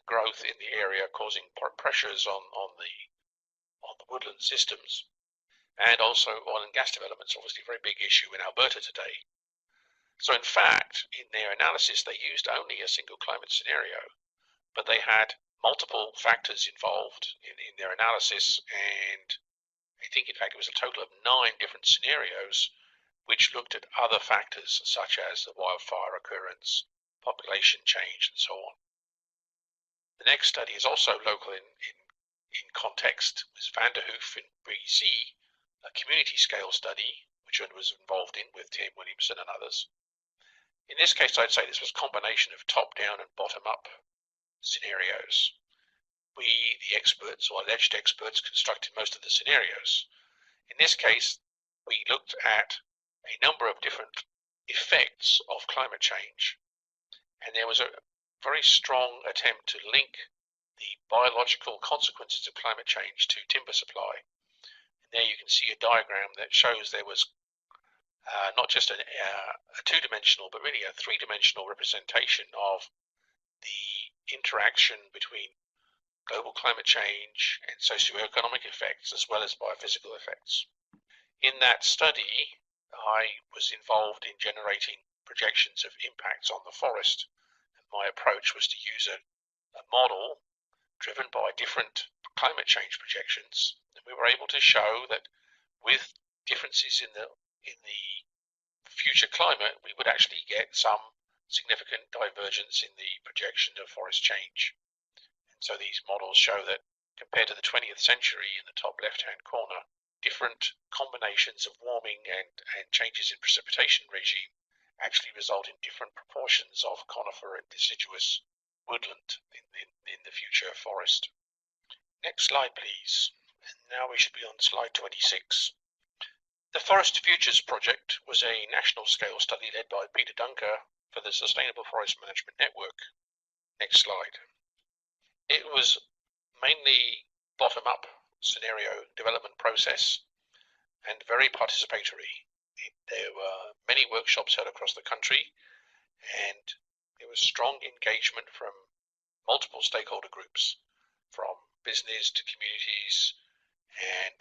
growth in the area causing pressures on the woodland systems, and also oil and gas developments, obviously a very big issue in Alberta today. So in fact, in their analysis, they used only a single climate scenario, but they had multiple factors involved in their analysis, and I think in fact it was a total of 9 different scenarios which looked at other factors such as the wildfire occurrence, population change, and so on. The next study is also local in context. It was Van der Hoof in BC, a community scale study which I was involved in with Tim Williamson and others. In this case, I'd say this was a combination of top-down and bottom-up scenarios. We, the experts, or alleged experts, constructed most of the scenarios. In this case, we looked at a number of different effects of climate change, and there was a very strong attempt to link the biological consequences of climate change to timber supply. And there you can see a diagram that shows there was not just a two-dimensional, but really a three-dimensional representation of the interaction between global climate change and socioeconomic effects, as well as biophysical effects. In that study, I was involved in generating projections of impacts on the forest. And my approach was to use a model driven by different climate change projections, and we were able to show that with differences in the future climate, we would actually get some significant divergence in the projection of forest change. And so these models show that compared to the 20th century in the top left-hand corner, different combinations of warming and changes in precipitation regime actually result in different proportions of conifer and deciduous woodland in the future forest. Next slide, please. And now we should be on slide 26. The Forest Futures Project was a national scale study led by Peter Dunker for the Sustainable Forest Management Network. Next slide. It was mainly bottom-up scenario development process and very participatory. There were many workshops held across the country, and there was strong engagement from multiple stakeholder groups, from business to communities and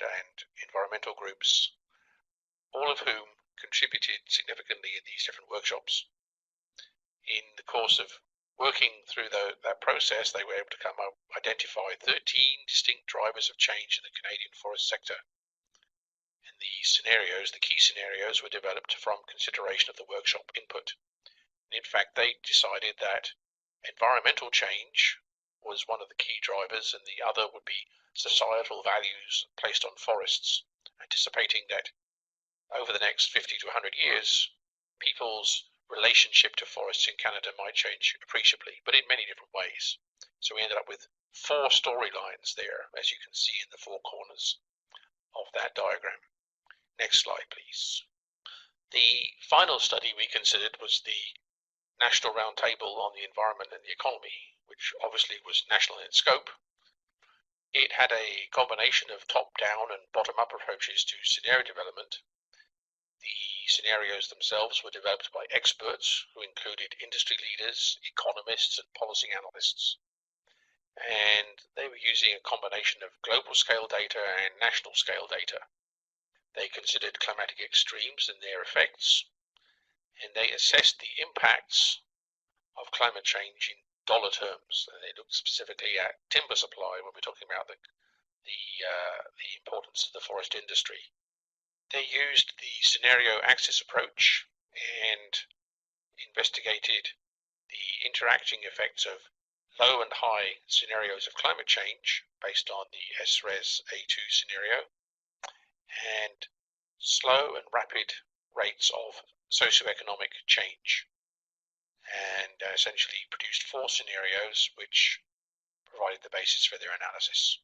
environmental groups, all of whom contributed significantly in these different workshops. In the course of working through that process, they were able to identify 13 distinct drivers of change in the Canadian forest sector. And the key scenarios were developed from consideration of the workshop input. And in fact, they decided that environmental change was one of the key drivers, and the other would be societal values placed on forests, anticipating that over the next 50 to 100 years, people's relationship to forests in Canada might change appreciably, but in many different ways. So we ended up with 4 storylines there, as you can see in the 4 corners of that diagram. Next slide, please. The final study we considered was the National Roundtable on the Environment and the Economy, which obviously was national in scope. It had a combination of top-down and bottom-up approaches to scenario development. The scenarios themselves were developed by experts who included industry leaders, economists, and policy analysts. And they were using a combination of global scale data and national scale data. They considered climatic extremes and their effects, and they assessed the impacts of climate change in dollar terms. And they looked specifically at timber supply when we're talking about the importance of the forest industry. They used the scenario axis approach and investigated the interacting effects of low and high scenarios of climate change based on the SRES A2 scenario, and slow and rapid rates of socioeconomic change. and essentially produced 4 scenarios which provided the basis for their analysis.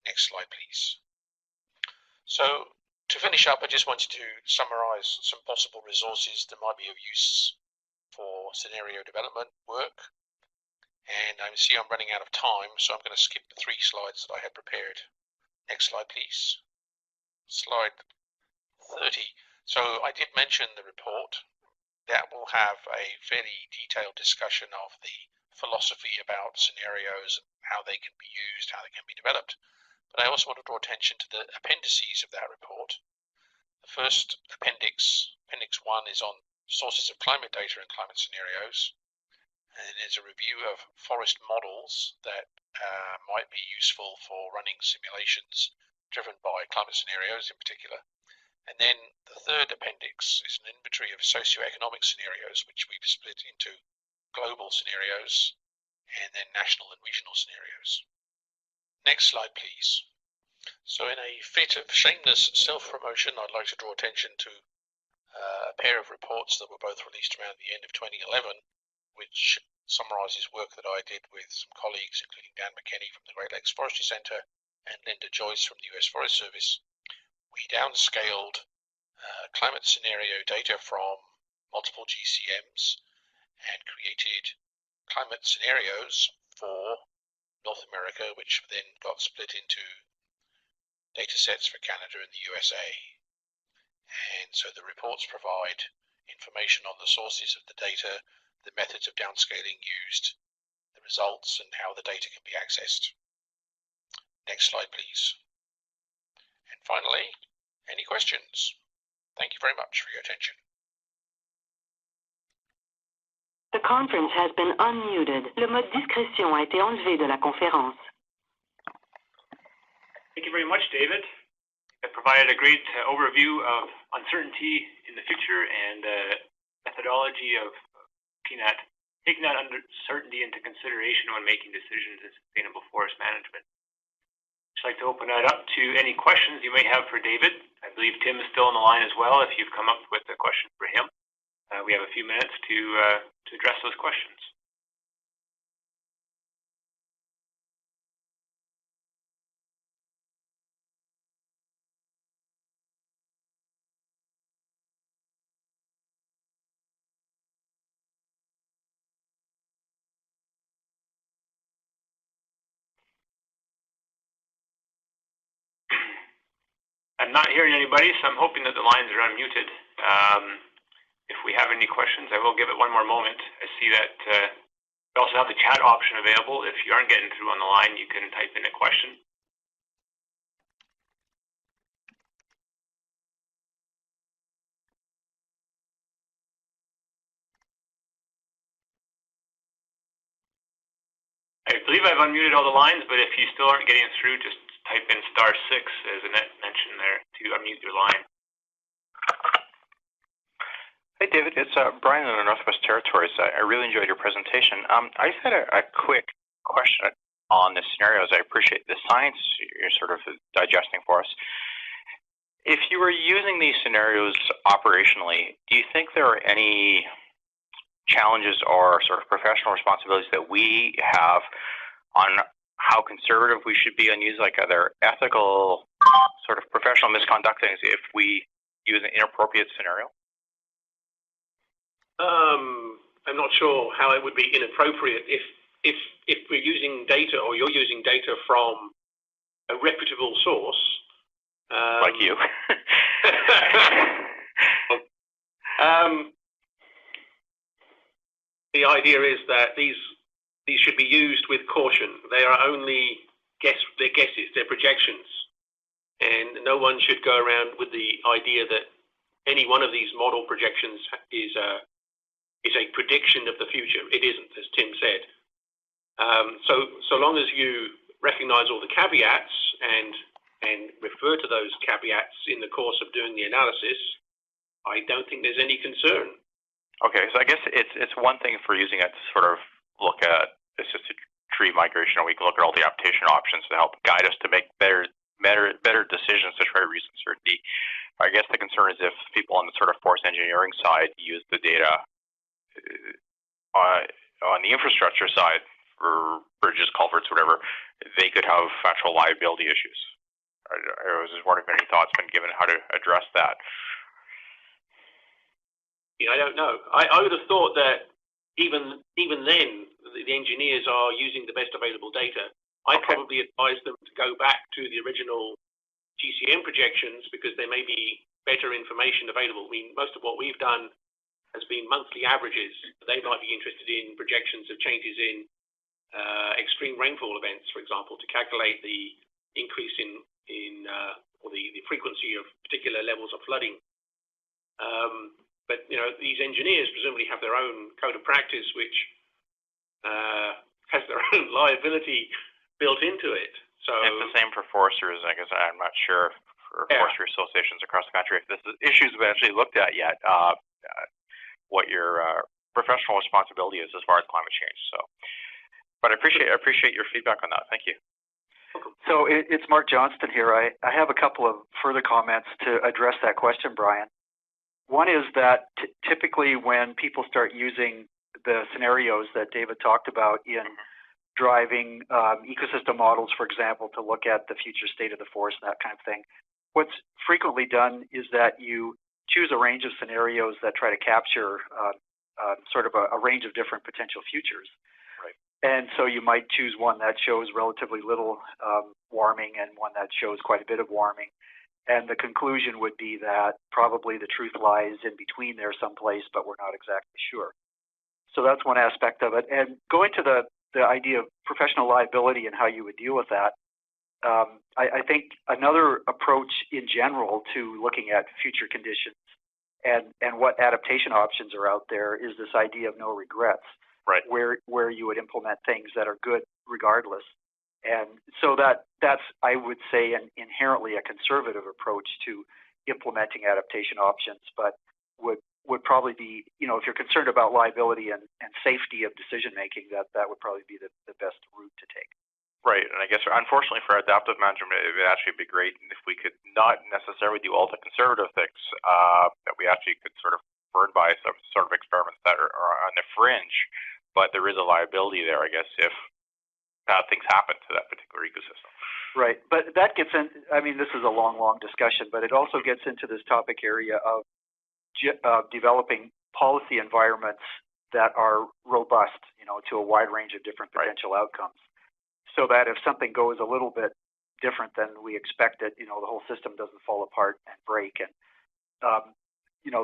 Next slide, please. So to finish up, I just wanted to summarize some possible resources that might be of use for scenario development work. And I see I'm running out of time, so I'm going to skip the 3 slides that I had prepared. Next slide, please. Slide 30. So I did mention the report. That will have a fairly detailed discussion of the philosophy about scenarios, how they can be used, how they can be developed. But I also want to draw attention to the appendices of that report. The first appendix, Appendix 1, is on sources of climate data and climate scenarios. And there's a review of forest models that might be useful for running simulations driven by climate scenarios in particular. And then the third appendix is an inventory of socioeconomic scenarios, which we've split into global scenarios and then national and regional scenarios. Next slide, please. So in a fit of shameless self-promotion, I'd like to draw attention to a pair of reports that were both released around the end of 2011, which summarizes work that I did with some colleagues, including Dan McKenney from the Great Lakes Forestry Center and Linda Joyce from the US Forest Service. We downscaled climate scenario data from multiple GCMs and created climate scenarios for North America, which then got split into data sets for Canada and the USA. And so the reports provide information on the sources of the data, the methods of downscaling used, the results, and how the data can be accessed. Next slide, please. And finally, any questions? Thank you very much for your attention. The conference has been unmuted. Le mode discrétion a été enlevé de la conférence. Thank you very much, David. That provided a great overview of uncertainty in the future and methodology of taking that uncertainty into consideration when making decisions in sustainable forest management. I'd like to open that up to any questions you may have for David. I believe Tim is still on the line as well if you've come up with a question for him. We have a few minutes to address those questions. I'm not hearing anybody, so I'm hoping that the lines are unmuted. If we have any questions, I will give it one more moment. I see that we also have the chat option available. If you aren't getting through on the line, you can type in a question. I believe I've unmuted all the lines, but if you still aren't getting through, just type in *6, as Annette mentioned there, to unmute your line. Hey, David. It's Brian in the Northwest Territories. I really enjoyed your presentation. I just had a quick question on the scenarios. I appreciate the science you're sort of digesting for us. If you were using these scenarios operationally, do you think there are any challenges or sort of professional responsibilities that we have on how conservative we should be on using, like, are there ethical sort of professional misconduct things if we use an inappropriate scenario? I'm not sure how it would be inappropriate if we're using data, or you're using data from a reputable source. Like you. The idea is that these should be used with caution. They are only they're guesses, they're projections, and no one should go around with the idea that any one of these model projections is a prediction of the future. It isn't, as Tim said. So long as you recognize all the caveats and refer to those caveats in the course of doing the analysis, I don't think there's any concern. Okay, so I guess it's one thing for using it to sort of look at assisted tree migration, or we can look at all the adaptation options to help guide us to make better decisions to try to reach certainty. I guess the concern is if people on the sort of forest engineering side use the data on the infrastructure side for bridges, culverts, whatever, they could have actual liability issues. I was just wondering if any thoughts been given how to address that. Yeah, I don't know. I would have thought that even then, the engineers are using the best available data. I'd probably advise them to go back to the original GCM projections because there may be better information available. I mean, most of what we've done has been monthly averages. They might be interested in projections of changes in extreme rainfall events, for example, to calculate the increase or the frequency of particular levels of flooding. But these engineers presumably have their own code of practice, which has their own liability built into it. So it's the same for foresters. I guess I'm not sure for forestry associations across the country if this issue has been actually looked at yet. What your professional responsibility is as far as climate change. So, but I appreciate your feedback on that. Thank you. So it's Mark Johnston here. I have a couple of further comments to address that question, Brian. One is that typically when people start using the scenarios that David talked about in driving ecosystem models, for example, to look at the future state of the forest and that kind of thing, what's frequently done is that you choose a range of scenarios that try to capture sort of a range of different potential futures. And so you might choose one that shows relatively little warming and one that shows quite a bit of warming. And the conclusion would be that probably the truth lies in between there someplace, but we're not exactly sure. So that's one aspect of it. And going to the idea of professional liability and how you would deal with that, I think another approach in general to looking at future conditions and what adaptation options are out there is this idea of no regrets. Right. Where you would implement things that are good regardless. And so that's, I would say, inherently a conservative approach to implementing adaptation options, but would probably be, if you're concerned about liability and safety of decision making, that would probably be the best route to take. Right, and I guess unfortunately for adaptive management, it would actually be great if we could not necessarily do all the conservative things, that we actually could sort of burn by some sort of experiments that are on the fringe. But there is a liability there, I guess, if bad things happen to that particular ecosystem. Right, but that gets in, I mean, this is a long discussion, but it also gets into this topic area of developing policy environments that are robust, to a wide range of different potential outcomes. So that if something goes a little bit different than we expected, the whole system doesn't fall apart and break. And,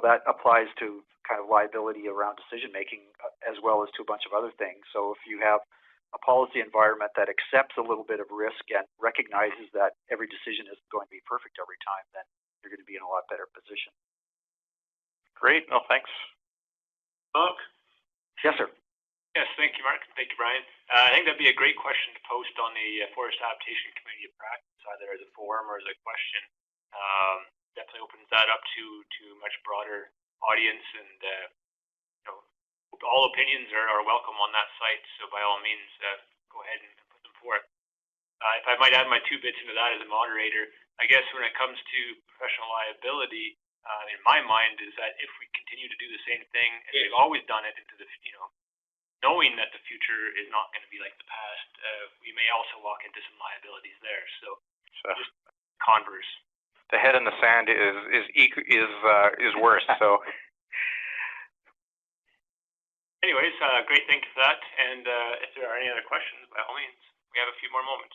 that applies to kind of liability around decision making as well as to a bunch of other things. So if you have a policy environment that accepts a little bit of risk and recognizes that every decision isn't going to be perfect every time, then you're going to be in a lot better position. Great. Well, thanks. Mark? Yes, sir. Yes, thank you, Mark. Thank you, Brian. I think that'd be a great question to post on the Forest Adaptation Committee of Practice, either as a forum or as a question. Definitely opens that up to a much broader audience, and all opinions are welcome on that site. So by all means, go ahead and put them forth. If I might add my 2 bits into that as a moderator, I guess when it comes to professional liability, in my mind, is that if we continue to do the same thing as we've always done it into the knowing that the future is not going to be like the past, we may also walk into some liabilities there. So just converse. The head in the sand is worse. So, anyways, great, thank you for that. And if there are any other questions, by all means, we have a few more moments.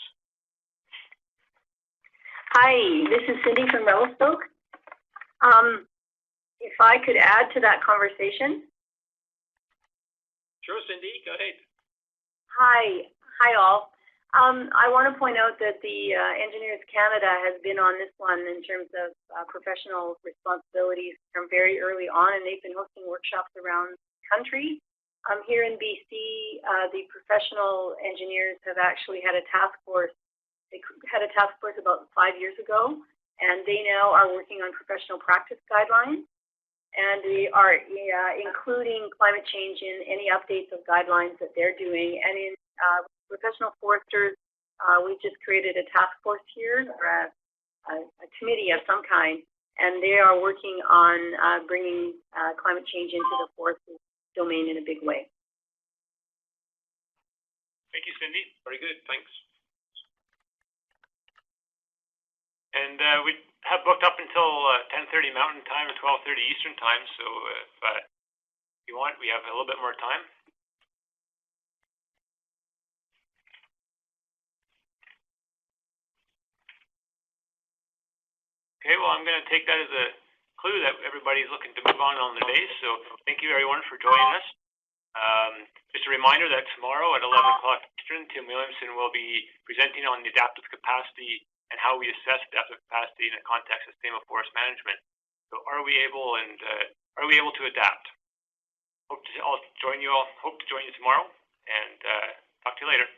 Hi, this is Cindy from Revelstoke. If I could add to that conversation. Sure, Cindy, go ahead. Hi all. I want to point out that the Engineers Canada has been on this one in terms of professional responsibilities from very early on, and they've been hosting workshops around the country. Here in BC, the professional engineers have actually had a task force. They had a task force about 5 years ago, and they now are working on professional practice guidelines, and they are including climate change in any updates of guidelines that they're doing. And in professional foresters, we just created a task force here, or a committee of some kind, and they are working on bringing climate change into the forest domain in a big way. Thank you, Cindy. Very good, thanks. And we have booked up until 10:30 Mountain Time or 12:30 Eastern Time, so if you want, we have a little bit more time. Okay, well, I'm going to take that as a clue that everybody's looking to move on the day, so thank you everyone for joining us. Just a reminder that tomorrow at 11 o'clock Eastern, Tim Williamson will be presenting on the adaptive capacity and how we assess adaptive capacity in the context of sustainable forest management. So are we able to adapt? Hope to join you tomorrow, and talk to you later.